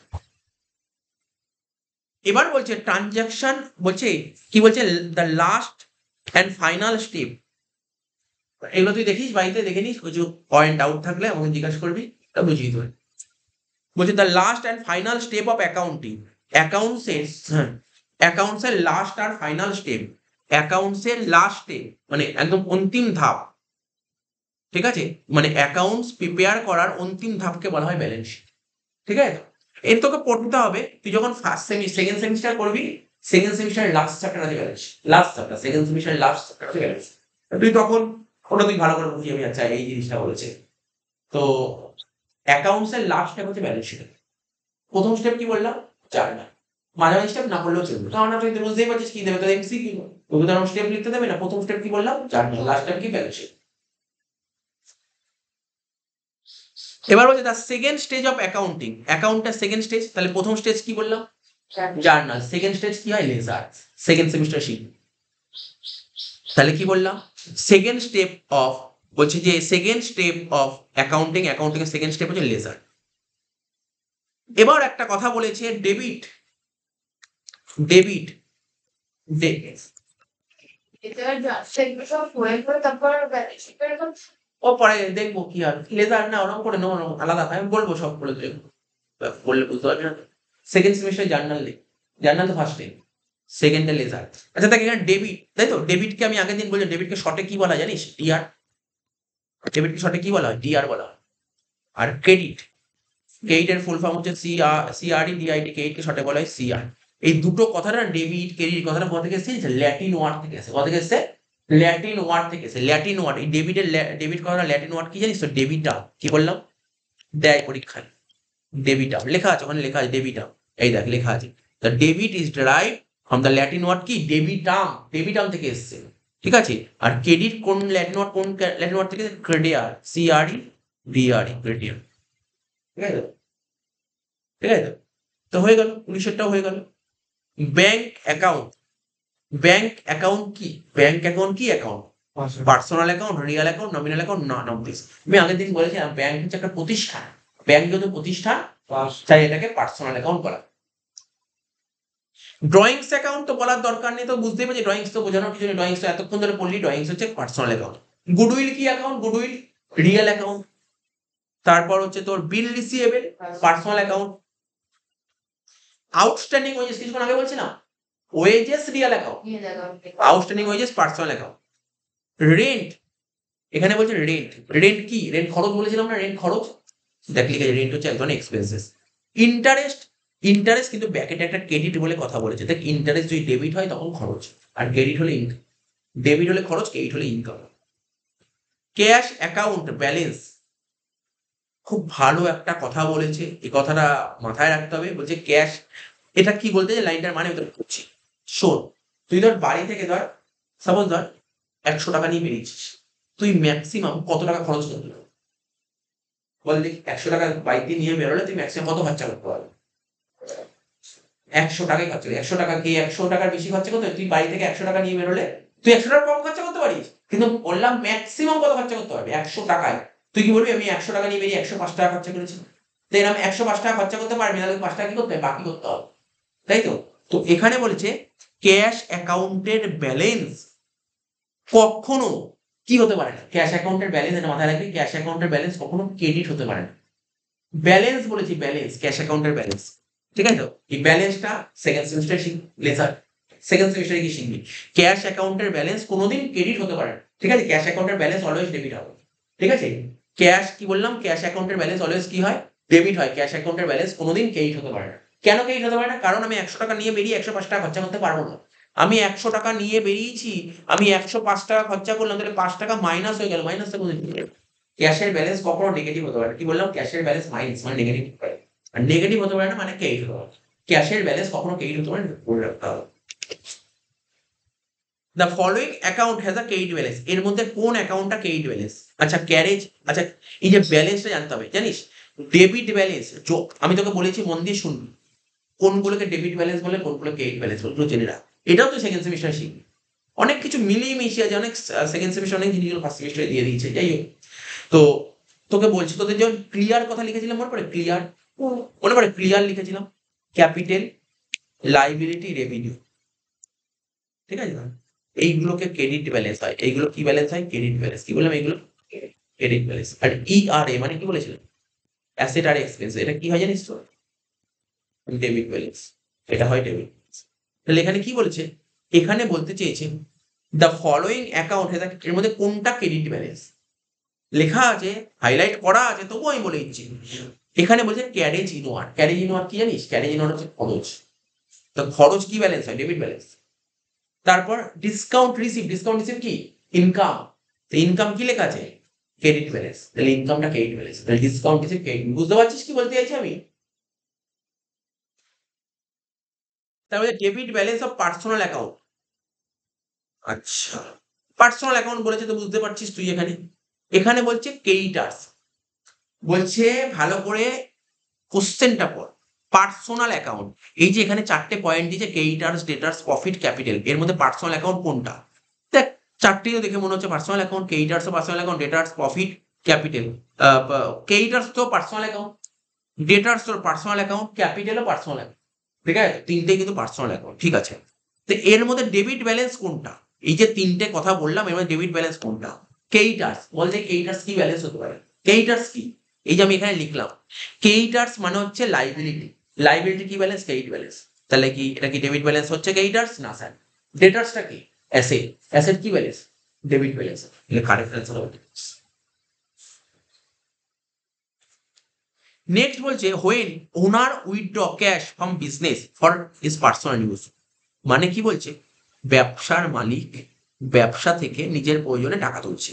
এবার বলছে ট্রানজাকশন, বলছে কি বলছে, the last and final step. এগুলো তুই দেখিস, বাড়িতে দেখে নিস, কিছু পয়েন্ট ডাউট থাকলে আমাকে জিজ্ঞাসা করবি, তা বুঝিয়ে দেবে। বলছে the last and final step of accounting, অ্যাকাউন্টসের, হ্যাঁ, অ্যাকাউন্টসের লাস্ট আর ফাইনাল স্টেপ, অ্যাকাউন্টসের লাস্ট স্টেপ মানে একদম অন্তিম ধাপ। ঠিক আছে? মানে অ্যাকাউন্টস প্রিপেয়ার করার অন্তিম ধাপকে বলা হয় ব্যালেন্স শিট। ঠিক আছে? এর তোকে পড়তে হবে, তুই যখন সেকেন্ড সেমিস্টার করবি, সেকেন্ড সেমিস্টারের লাস্ট চ্যাপ্টার আছে ব্যালেন্স, লাস্ট চ্যাপ্টার, সেকেন্ড সেমিস্টারের লাস্ট চ্যাপ্টার আছে ব্যালেন্স। তুই তখন ওটা তুই ভালো করে বুঝিয়ে, আচ্ছা এই জিনিসটা বলেছে। তো অ্যাকাউন্টস এর লাস্ট স্টেপ হচ্ছে ব্যালেন্স শিট। প্রথম স্টেপ কি বললাম? জার্নাল। মাঝামাঝি স্টেপ না করলেও চলবে, কারণ তুই তো বুঝতেই পারছিস কি দেবে, তোর এমসিকিউ, তোকে তো স্টেপ লিখতে দেবে না। প্রথম স্টেপ কি বললাম? জার্নাল। লাস্ট স্টেপ কি? Balance sheet. এবার বলছে the second stage of accounting, অ্যাকাউন্টের সেকেন্ড স্টেজ। তাহলে প্রথম স্টেজ কি বললাম? জার্নাল। সেকেন্ড স্টেজ কি হয়? লেজার। সেকেন্ড সেমিস্টার শিখবি। তাহলে কি বললাম? সেকেন্ড স্টেপ অফ বলছে যে সেকেন্ড স্টেপ অফ অ্যাকাউন্টিং এর সেকেন্ড স্টেপ হচ্ছে লেজার। এবার একটা কথা বলেছে ডেবিট ডেবিট সব হয়ে করে তারপর ব্যালেন্স শিট এরকম ও পরে দেখবো কি আর লেজার না ওরকম করে নেবো আলাদা হয় আমি বলবো সব বলে দেবো বললে বুঝতে পারবি না। সেকেন্ড সেমিস্টার জার্নাল নেই, জার্নাল তো ফার্স্টে, সেকেন্ডে লেজার। আচ্ছা দেখ এখানে ডেবিট, তাই তো ডেবিটকে আমি আগের দিন বললাম ডেবিটকে শর্টে কি বলা জানিস? ডিআর। ডেবিটকে শর্টে কি বলা হয়? ডিআর বলা হয়। আর ক্রেডিট, ক্রেডিটের ফুল ফর্ম হচ্ছে সিআরই ডিআইডি, ক্রেডিটকে শর্টে বলা হয় সিআর। এই দুটো কথাটা ডেবিট ক্রেডিট কথাটা কোথা থেকে এসেছে? ল্যাটিন ওয়ার্ড থেকে এসেছে। কোথা থেকে এসেছে? ল্যাটিন ওয়ার্ড থেকে এসেছে। ল্যাটিন ওয়ার্ড, এই ডেবিট কথাটা ল্যাটিন ওয়ার্ড কি জানিস তো? ডেবিটাম। কি বললাম? দেয় পরীক্ষায় ডেবিটাম লেখা আছে, ওখানে লেখা আছে ডেবিটাম, এই দেখ লেখা আছে। The debit is derived from the Latin word কি? ডেবিটাম, ডেবিটাম থেকে এসেছে, ঠিক আছে। আর ক্রেডিট কোন ল্যাটিন ওয়ার্ড, কোন ল্যাটিন ওয়ার্ড থেকে? ক্রেডিয়ার, সিআরই ডিআরই, ক্রেডিয়ার, ঠিক আছে ঠিক আছে। তো হয়ে গেল, 19টাও হয়ে গেল। ব্যাংক অ্যাকাউন্ট, ব্যাংক অ্যাকাউন্ট কি? ব্যাংক অ্যাকাউন্ট কি account? Personal account, real account, nominal account, না দিস। আমি আগের দিন বলেছিলাম ব্যাংক হচ্ছে একটা প্রতিষ্ঠান, ব্যাংক যেহেতু প্রতিষ্ঠান তাই এটাকে পার্সোনাল অ্যাকাউন্ট বলা। ড্রয়িংস অ্যাকাউন্ট তো বলার দরকার নেই, তো বুঝতেই পারছি ড্রয়িংস তো বোঝানোর কিছু নেই, ড্রয়িংস তো এতক্ষণ ধরে পড়লি, ড্রয়িংস হচ্ছে পার্সোনাল অ্যাকাউন্ট। গুডউইল কি অ্যাকাউন্ট? Goodwill real account. তারপর হচ্ছে তোর bill receivable, personal account. Outstanding wages কিছুক্ষণ আগে বলছিলাম, wages real account, outstanding wages personal account. Rent, এখানে বলছে রেন্ট, রেন্ট কি? রেন্ট খরচ বলেছিলাম না, রেন্ট খরচ, দেখ লিখে রেন্ট হচ্ছে এক ধরনের এক্সপেন্সেস। ইন্টারেস্ট, ইন্টারেস্ট কিন্তু ব্যাকেটে একটা ক্রেডিট বলে কথা বলেছে, দেখ ইন্টারেস্ট যদি ডেবিট হয় তখন খরচ, আর ক্রেডিট হলে ইনকাম। ডেবিট হলে খরচ, ক্রেডিট হলে ইনকাম। ক্যাশ অ্যাকাউন্ট ব্যালেন্স, খুব ভালো একটা কথা বলেছে, এই কথাটা মাথায় রাখতে হবে। বলছে ক্যাশ, এটা কি বলতে যে লাইনটার মানে আমি করছি, শোন, তুই ধর বাড়ি থেকে ধর সাপোজ ধর 100 টাকা নিয়ে বেরিয়েছিস, তুই ম্যাক্সিমাম কত টাকা খরচ করতে পারবি? বল দেখি, 100 টাকা বাইক দিয়ে নিয়ে বেরোলে তুই ম্যাক্সিমাম কত খরচা করতে পারবি? 100 টাকাই খরচা, 100 টাকা কি 100 টাকার বেশি খরচা করতে? তুই বাড়ি থেকে 100 টাকা নিয়ে বেরোলে তুই 100 টাকা কম খরচা করতে পারিস, কিন্তু বললাম ম্যাক্সিমাম কত খরচা করতে পারবি 100 টাকায়। তুই কি বলবি আমি 100 টাকা নিয়ে বেরিয়ে 105 টাকা খরচা করেছি? তো এরকম 105 টাকা খরচা করতে পারবি, তাহলে 5 টাকা কি করতে হবে? বাকি করতে হবে, তাই তো। তো এখানে বলেছে ক্যাশ অ্যাকাউন্টের ব্যালেন্স কখনো কি হতে পারে না, ক্যাশ অ্যাকাউন্টের ব্যালেন্স, এটা মাথায় রাখবি, ক্যাশ অ্যাকাউন্টের ব্যালেন্স কখনো ক্রেডিট হতে পারে না। ব্যালেন্স বলেছি, ব্যালেন্স, ক্যাশ অ্যাকাউন্টের ব্যালেন্স, ঠিক আছে তো। এই ব্যালেন্সটা সেকেন্ড সেমিস্টারে শিখবি, লেজার সেকেন্ড সেমিস্টারে কি শিখবি? ক্যাশ অ্যাকাউন্টের ব্যালেন্স কোনোদিন ক্রেডিট হতে পারে না, ঠিক আছে। ক্যাশ অ্যাকাউন্টের ব্যালেন্স অলওয়েজ ডেবিট হবে, ঠিক আছে। ক্যাশ কি বললাম, ক্যাশ অ্যাকাউন্টের ব্যালেন্স অলওয়েজ কি হয়? ডেবিট হয়। ক্যাশ অ্যাকাউন্টের ব্যালেন্স কোনোদিন ক্রেডিট হতে পারে না। কেন ক্রেডিট হতে পারে না? কারণ আমি 100 টাকা নিয়ে বেরিয়ে 105 টাকা খরচা করতে পারবো না। আমি 100 টাকা নিয়ে বেরিয়েছি, আমি 105 টাকা খরচা করলাম, তাহলে 5 টাকা মাইনাস হয়ে গেল, মাইনাস থেকে ক্যাশের ব্যালেন্স কখনো নেগেটিভ হতে পারে না। কি বললাম? ক্যাশের ব্যালেন্স মাইনাস মানে নেগেটিভ হতে পারে, আর নেগেটিভ হতে পারে না মানে ক্রেডিট হতে পারে। ক্যাশের ব্যালেন্স কখনো ক্রেডিট হতে পারে না, মনে রাখতে হবে। The following account has a credit balance, এর মধ্যে কোন অ্যাকাউন্টটা ক্রেডিট ব্যালেন্স? আচ্ছা ক্যারেজ, আচ্ছা এই যে ব্যালেন্সটা জানতে হবে, জানিস ডেবিট ব্যালেন্স, আমি তোকে বলেছি মন দিয়ে শুনবি, কোনগুলোকে ডেবিট ব্যালেন্স বলে, কোনগুলো ক্রেডিট ব্যালেন্স বলে, জেনে রাখ। এটাও তো সেকেন্ড সেমিস্টার শিখবি, অনেক কিছু মিলিয়ে মিশিয়ে আছে, অনেক সেকেন্ড সেমিস্টার অনেক জিনিসগুলো ফার্স্ট সেমিস্টারে দিয়ে দিয়েছে। যাই হোক, তো তোকে বলছি, তোদের যখন ক্লিয়ার কথা লিখেছিলাম মনে পড়ে? ক্লিয়ার মনে পড়ে? ক্লিয়ার লিখেছিলাম, ক্যাপিটাল, লাইবিলিটি, রেভিনিউ, ঠিক আছে। এইগুলোকে ক্রেডিট ব্যালেন্স হয়, এইগুলো কি ব্যালেন্স হয়? Credit balance. কি বললাম? এইগুলো ক্রেডিট ব্যালেন্স। আর ইআরএ মানে কি বলেছিলাম? অ্যাসেট আর এক্সপেন্স, এটা কি হয় জানিস তো? ডেবিট ব্যালেন্স, এটা হয় ডেবিট। তাহলে এখানে কি বলেছে? এখানে বলতে চেয়েছে দ্য ফলোইং অ্যাকাউন্ট, এর মধ্যে কোনটা ক্রেডিট ব্যালেন্স? লেখা আছে, হাইলাইট করা আছে, তবুও আমি বলে দিচ্ছি। এখানে বলছে ক্যারেজ ইনওয়ার্ড, ক্যারেজ ইনওয়ার্ড কি জানিস? ক্যারেজ ইনওয়ার্ড হচ্ছে খরচ, তো খরচ কি ব্যালেন্স হয়? Debit balance. তারপর ডিসকাউন্ট রিসিভ, ডিসকাউন্ট রিসিভ কি? ইনকাম, তো ইনকাম কি লেখা আছে? ক্রেডিট ব্যালেন্স, তাহলে ইনকামটা ক্রেডিট ব্যালেন্স, তাহলে ডিসকাউন্ট রিসিভ ক্রেডিট। বুঝতে পারছিস কি বলতে চাইছি আমি? তারপরে debit balance of personal account, আচ্ছা পার্সোনাল অ্যাকাউন্ট বলেছে তো বুঝতে পারছিস তুই। এখানে এখানে বলছে ক্রেডিটার্স, বলছে ভালো করে কোশ্চেনটা পড়। পার্সোনাল অ্যাকাউন্ট, এই যে এখানে 4টে পয়েন্ট দিয়েছে, ক্রেডিটার্স, ডেটার্স, প্রফিট, ক্যাপিটাল, এর মধ্যে পার্সোনাল অ্যাকাউন্ট কোনটা? দেখ চারটি তো দেখে মনে হচ্ছে পার্সোনাল অ্যাকাউন্ট, ক্রেডিটার্স ও personal account, debtors, profit, capital. Creditors তো পার্সোনাল অ্যাকাউন্ট, ডেটার্স তো পার্সোনাল অ্যাকাউন্ট, ক্যাপিটালও পার্সোনাল অ্যাকাউন্ট, ঠিক আছে, তিনটেই কিন্তু পার্সোনাল অ্যাকাউন্ট, ঠিক আছে। তো এর মধ্যে ডেবিট ব্যালেন্স কোনটা? এই যে তিনটে কথা বললাম এর মধ্যে ডেবিট ব্যালেন্স কোনটা? ক্রেডিটার্স। বলতে ক্রেডিটার্স কি ব্যালেন্স হতে পারে? ক্রেডিটার্স কি? এই যে আমি এখানে লিখলাম ক্রেডিটার্স মানে হচ্ছে লাইবিলিটি। লাইবিলিটি কি ব্যালেন্স? Credit balance. তাহলে কি এটা কি ডেবিট ব্যালেন্স হচ্ছে ক্রেডিটার্স? না স্যার। ডেটার্সটা কি? অ্যাসেট। অ্যাসেট কি ব্যালেন্স? Debit balance. তাহলে কারেক্ট অ্যান্সার হবে। নেক্সট বলছে when owner withdraw cash from business for his personal use. মানে কি বলছে? ব্যবসার মালিক ব্যবসা থেকে নিজের প্রয়োজনে টাকা তুলছে,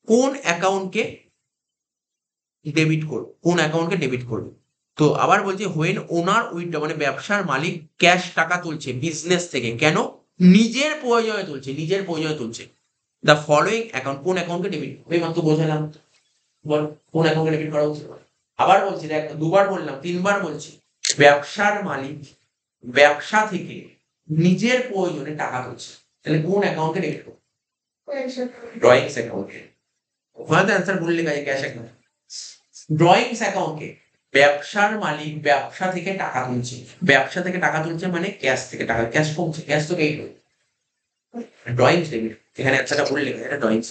কোন অ্যাকাউন্টকে ডেবিট করবে? কোন অ্যাকাউন্টকে ডেবিট করবে? তো আবার বলছে হোয়েন ওনার উইথড্র মানে ব্যবসার মালিক ক্যাশ টাকা তুলছে বিজনেস থেকে, কেন? নিজের প্রয়োজনে তুলছে, নিজের প্রয়োজনে তুলছে। দ্য ফলোয়িং অ্যাকাউন্ট, কোন অ্যাকাউন্টকে ডেবিট করবে? মাত্র বোঝালাম, বল কোন অ্যাকাউন্টে ডেবিট করা উচিত। আবার বলছি, দেখ দুবার বললাম, তিনবার বলছি, ব্যবসার মালিক ব্যবসা থেকে নিজের প্রয়োজনে টাকা তুলছে, তাহলে কোন অ্যাকাউন্টে ডেবিট করবে? ড্রয়িংস অ্যাকাউন্টে। ওখানে তো অ্যান্সার ভুল লেখা আছে, ক্যাশ অ্যাকাউন্ট। ড্রয়িংস অ্যাকাউন্টে ব্যবসার মালিক ব্যবসা থেকে টাকা তুলছে, ব্যবসা থেকে টাকা তুলছে মানে ক্যাশ থেকে টাকা, ক্যাশ কমছে, ক্যাশ তো এই ড্রয়িংস ডেবিট। এখানে অ্যান্সারটা ভুল লেখা, এটা drawings.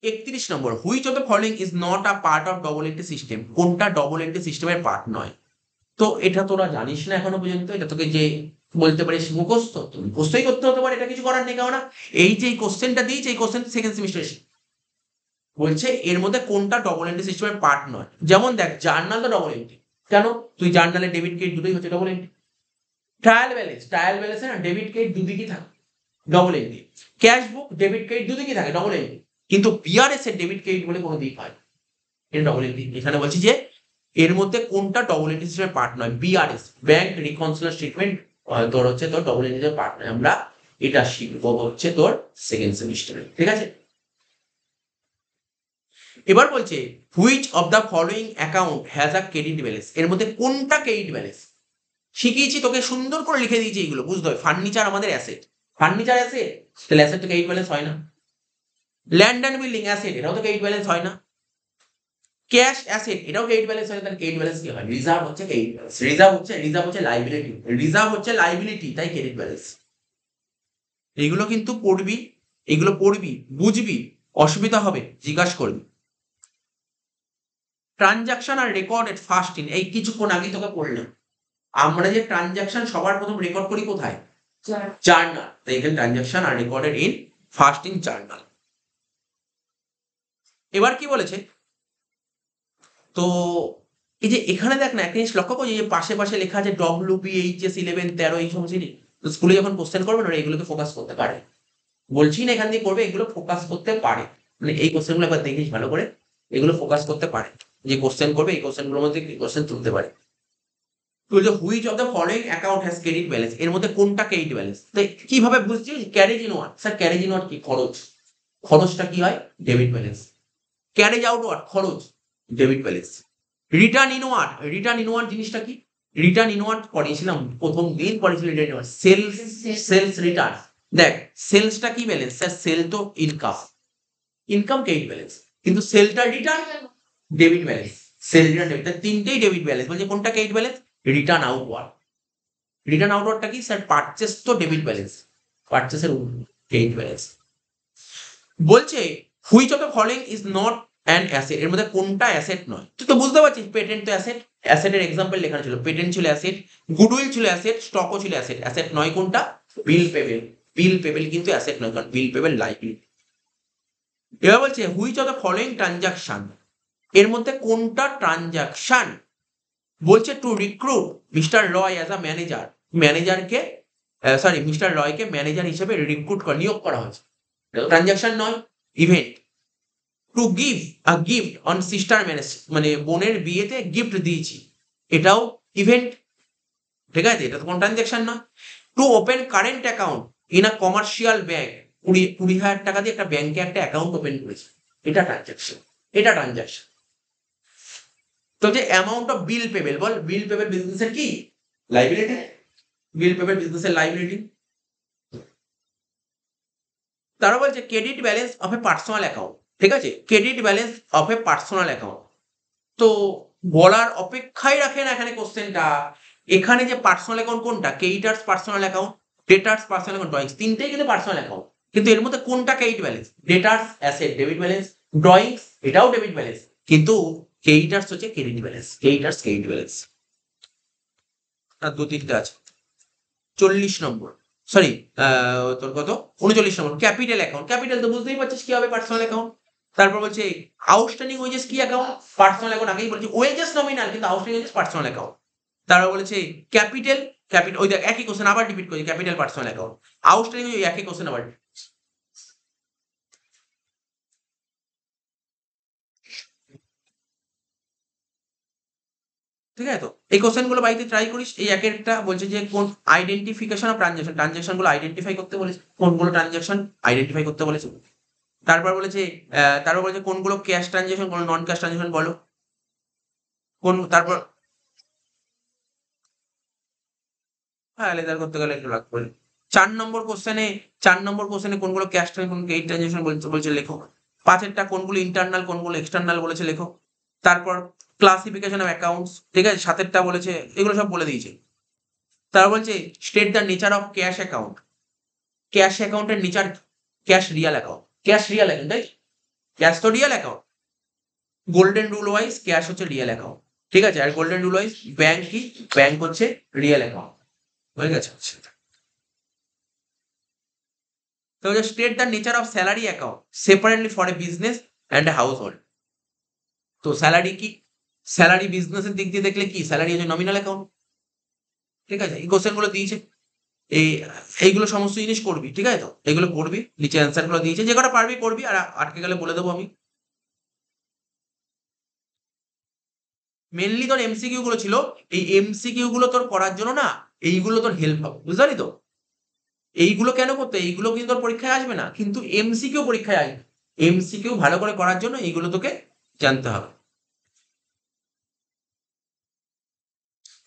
31 number, which of the following is not a part of double entry system? কোনটা ডবল এন্ট্রি সিস্টেমের পার্ট নয়? তো এটা তোরা জানিস না এখনো পর্যন্ত, এটা তোকে যে বলতে পারিস মুখস্থ, তো মুখস্থই করতে হতে পারে, এটা কিছু করার নেই। কেননা এই যে কোশ্চেনটা দিয়েছে, এই কোশ্চেন সেকেন্ড সেমিস্টারে বলছে এর মধ্যে কোনটা ডবল এন্ট্রি সিস্টেমের পার্ট নয়। যেমন দেখ জার্নাল তো ডবল এন্ট্রি, কেন? তুই জার্নালে ডেবিট ক্রেডিট দুটোই হচ্ছে ডবল এন্ট্রি। ট্রায়াল ব্যালেন্সে না ডেবিট ক্রেডিট দুদিকই থাকে, double entry. Cash book debit credit দুদিকই থাকে, ডবল এন্ট্রি। কিন্তু বিআরএস এর ডেবিট ক্রেডিট বলে কোনো দিক হয়, এটা ডবল এন্ট্রি। এখানে বলছি যে এর মধ্যে কোনটা ডবল এন্ট্রি সিস্টেমের পার্ট নয়? বিআরএস, ব্যাংক রিকনসিলিয়েশন স্টেটমেন্ট, তোর হচ্ছে তোর ডবল এন্ট্রি পার্ট নয়। আমরা এটা শিখবো হচ্ছে তোর সেকেন্ড সেমিস্টারে, ঠিক আছে। এবার বলছে which of the following account has a credit balance? এর মধ্যে কোনটা ক্রেডিট ব্যালেন্স? শিখিয়েছি তোকে, সুন্দর করে লিখে দিয়েছি এইগুলো, বুঝতে হবে। ফার্নিচার আমাদের অ্যাসেট, ফার্নিচার অ্যাসেট, তাহলে অ্যাসেট তো ক্রেডিট ব্যালেন্স হয় না। ল্যান্ড অ্যান্ড বিল্ডিং অ্যাসেট, এটাও তো ক্রেডিট ব্যালেন্স হয় না। ক্যাশ অ্যাসেট, এটাও ক্রেডিট ব্যালেন্স হয় না, তাহলে ক্রেডিট ব্যালেন্স কি হয়? রিজার্ভ হচ্ছে ক্রেডিট ব্যালেন্স। রিজার্ভ হচ্ছে লাইবিলিটি, রিজার্ভ হচ্ছে লাইবিলিটি, তাই ক্রেডিট ব্যালেন্স। এইগুলো কিন্তু পড়বি, এগুলো পড়বি, বুঝবি, অসুবিধা হবে জিজ্ঞাসা করবি। Transaction are recorded first in, এই কিছুক্ষণ আগে তোকে পড়লাম, আমরা যে ট্রানজাকশন সবার প্রথম রেকর্ড করি কোথায়? জার্নাল। তাই এখানে transaction are recorded in first in journal. এবার কি বলেছে? তো এই যে এখানে দেখ না, একটা জিনিস লক্ষ্য করছি, যে পাশে পাশে লেখা আছে WBHS 11, 13 এই সমস্ত জিনিস। তো স্কুলে যখন কোশ্চেন করবে না, এগুলোকে ফোকাস করতে পারে। বলছি না এখান দিয়ে করবে, এগুলো ফোকাস করতে পারে। মানে এই কোশ্চেনগুলো একবার দেখিস ভালো করে, এগুলো ফোকাস করতে পারে। যে কোশ্চেন করবে এই কোশ্চেনগুলোর মধ্যে কোশ্চেন তুলতে পারে। তো which of the following account has credit balance? এর মধ্যে কোনটা ক্রেডিট ব্যালেন্স? তো কিভাবে বুঝছি? Carriage inward. Sir carriage inward কি? খরচ। খরচটা কি হয়? Debit balance. ক্যারেজ আউটওয়ার্ড খরচ, debit balance. Return inward, return inward জিনিসটা কি? রিটার্ন ইনওয়ার্ড পড়িয়েছিলাম প্রথম দিন, পড়িয়েছিল রিটার্ন ইনওয়ার্ড, সেলস রিটার্ন। দেখ সেলসটা কি ব্যালেন্স? স্যার সেল তো ইনকাম, ইনকাম ক্রেডিট ব্যালেন্স, কিন্তু সেলটা return debit balance. Sell return debit, তিনটেই ডেবিট ব্যালেন্স। বলছে কোনটা credit balance? Return outward. Return আউটওয়ার্ডটা কি? স্যার পারচেস তো ডেবিট ব্যালেন্স, পারচেসের ক্রেডিট ব্যালেন্স। বলছে which of the following is not an asset? এর মধ্যে কোনটা অ্যাসেট নয়? তুই তো বুঝতে পারছিস, পেটেন্ট তো অ্যাসেট, অ্যাসেটের এক্সাম্পল লেখা ছিল, পেটেন্ট ছিল অ্যাসেট, গুডউইল ছিল অ্যাসেট, স্টকও ছিল অ্যাসেট। অ্যাসেট নয় কোনটা? বিল পেবেল। বিল পেবেল কিন্তু অ্যাসেট নয়, কারণ বিল পেবেল লাইবিলিটি। এবার বলছে which of the following transaction? এর মধ্যে কোনটা ট্রানজাকশন? বলছে two recruit mister Roy as a manager, ম্যানেজারকে মিস্টার রয়কে ম্যানেজার হিসেবে রিক্রুট করা, নিয়োগ করা হয়েছে, ট্রানজাকশন নয়। Event, to give a gift on sister marriage, মানে বোনের বিয়েতে গিফট দিয়েছি, এটাও ইভেন্ট, ঠিক আছে, এটা তো কোনো ট্রানজাকশন নয়। To open current account in a commercial bank, 20,000 টাকা দিয়ে একটা ব্যাংকে একটা অ্যাকাউন্ট ওপেন করেছে, এটা ট্রানজাকশন, এটা ট্রানজাকশন। তো যে অ্যামাউন্ট অফ বিল পেবেল, বল বিল পেবেল বিজনেসের কি? লাইবিলিটি। বিল পেমেন্ট বিজনেসের লাইবিলিটি। তারা বলছে credit balance of a personal account, ঠিক আছে, credit balance of a personal account. তো বলার অপেক্ষায় রাখে না এখানে কোশ্চেনটা, এখানে যে পার্সোনাল অ্যাকাউন্ট কোনটা, creditors personal account, debtors personal account, drawings, তিনটেই কিন্তু পার্সোনাল অ্যাকাউন্ট, কিন্তু এর মধ্যে কোনটা credit balance? Debtors asset debit balance, drawings এটাও ডেবিট ব্যালেন্স, কিন্তু ক্রেডিটার্স হচ্ছে credit balance, creditors credit balance. আর দু তিনটা আছে। 40 নম্বর, সরি তোর কত, 39 নম্বর, ক্যাপিটাল অ্যাকাউন্ট। ক্যাপিটাল তো বুঝতেই পারছিস কি হবে, পার্সোনাল অ্যাকাউন্ট। তারপর বলছে আউটস্ট্যান্ডিং ওয়েজেস কি অ্যাকাউন্ট, পার্সোনাল অ্যাকাউন্ট। আগেই বলেছি ওয়েজেস নমিনাল, কিন্তু আউটস্ট্যান্ডিং ওয়েজেস পার্সোনাল অ্যাকাউন্ট। তারপর বলেছে ক্যাপিটাল, ক্যাপিটাল ওই দেখ একই কোশ্চেন আবার রিপিট করেছে, ক্যাপিটাল পার্সোনাল অ্যাকাউন্ট, আউটস্ট্যান্ডিং ওই একই কোশ্চেন আবার। ঠিক আছে, তো এই কোশ্চেন গুলো বাড়িতে ট্রাই করিস। এই একের একটা বলছে যে কোন আইডেন্টিফিকেশন অফ ট্রানজাকশন, ট্রানজাকশন গুলো আইডেন্টিফাই করতে বলেছে, কোনগুলো ট্রানজাকশন আইডেন্টিফাই করতে বলেছে। তারপর বলেছে কোনগুলো ক্যাশ ট্রানজাকশন, কোন নন ক্যাশ ট্রানজাকশন বলো, কোন তারপর হ্যাঁ লেজার করতে গেলে একটু লাগবে। 4 নম্বর কোশ্চেনে কোনগুলো ক্যাশ ট্রানজাকশন, কোন ক্রেডিট ট্রানজাকশন বলছে বলছে লেখো। 5এরটা কোনগুলো ইন্টারনাল কোনগুলো এক্সটার্নাল বলেছে লেখো। তারপর ক্লাসিফিকেশন অফ অ্যাকাউন্টস, ঠিক আছে, 7এরটা বলেছে, এগুলো সব বলে দিয়েছে। তারপর বলছে state the nature of cash account, cash অ্যাকাউন্টের nature, cash real account, cash real account, তাই ক্যাশ তো real account. Golden rule wise cash হচ্ছে রিয়াল অ্যাকাউন্ট, ঠিক আছে, আর গোল্ডেন রুল ওয়াইজ ব্যাংক কি, ব্যাংক হচ্ছে রিয়াল অ্যাকাউন্ট, হয়ে গেছে। তো state the nature of salary account separately for a business and a household. তো স্যালারি কি, স্যালারি বিজনেসের দিক দিয়ে দেখলে কি, স্যালারি হচ্ছে নমিনাল অ্যাকাউন্ট, ঠিক আছে। এই কোশ্চেন গুলো দিয়েছে, এই এইগুলো সমস্ত জিনিস করবি, ঠিক আছে, তো এগুলো করবি, নিচে অ্যান্সার গুলো দিয়েছে, যে কটা পারবি করবি, আর আটকে গেলে বলে দেবো আমি। মেনলি তোর এমসিকিউ গুলো ছিল, এই এমসিকিউ গুলো তোর করার জন্য না, এইগুলো তোর হেল্প হবে, বুঝতে পারলি তো। এইগুলো কেন করতে, এইগুলো কিন্তু তোর পরীক্ষায় আসবে না, কিন্তু এমসিকিউ পরীক্ষায় আসবে। এমসিকিউ ভালো করে করার জন্য এইগুলো তোকে জানতে হবে।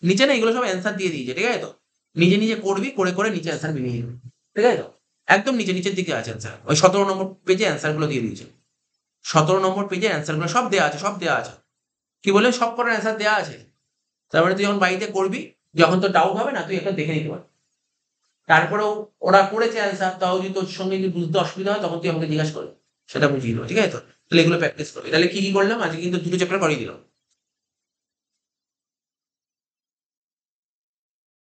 নিচে না এগুলো সব অ্যান্সার দিয়ে দিয়েছে, ঠিক আছে, তো নিজে নিজে করবি, করে করে নিচে অ্যান্সার বেরিয়ে যাবে, ঠিক আছে, তো একদম নিচের দিকে আছে অ্যান্সার, ওই 17 নম্বর পেজে অ্যান্সার গুলো দিয়ে দিয়েছে। 17 নম্বর পেজে অ্যান্সার গুলো সব দেওয়া আছে, সব দেওয়া আছে, কি বলে সব কটার অ্যান্সার দেওয়া আছে। তারপরে তুই যখন বাড়িতে করবি, যখন তোর ডাউট হবে না, তুই একটা দেখে নিতে পারবি। তারপরেও ওরা করেছে অ্যান্সার, তাও যদি তোর সঙ্গে যদি বুঝতে অসুবিধা হয়, তখন তুই আমাকে জিজ্ঞাসা করবি, সেটা বুঝিয়ে দেবো, ঠিক আছে, তো তাহলে এগুলো প্র্যাকটিস করবি। তাহলে কি কি করলাম আজকে, কিন্তু দুটো চ্যাপ্টার করিয়ে দিলাম।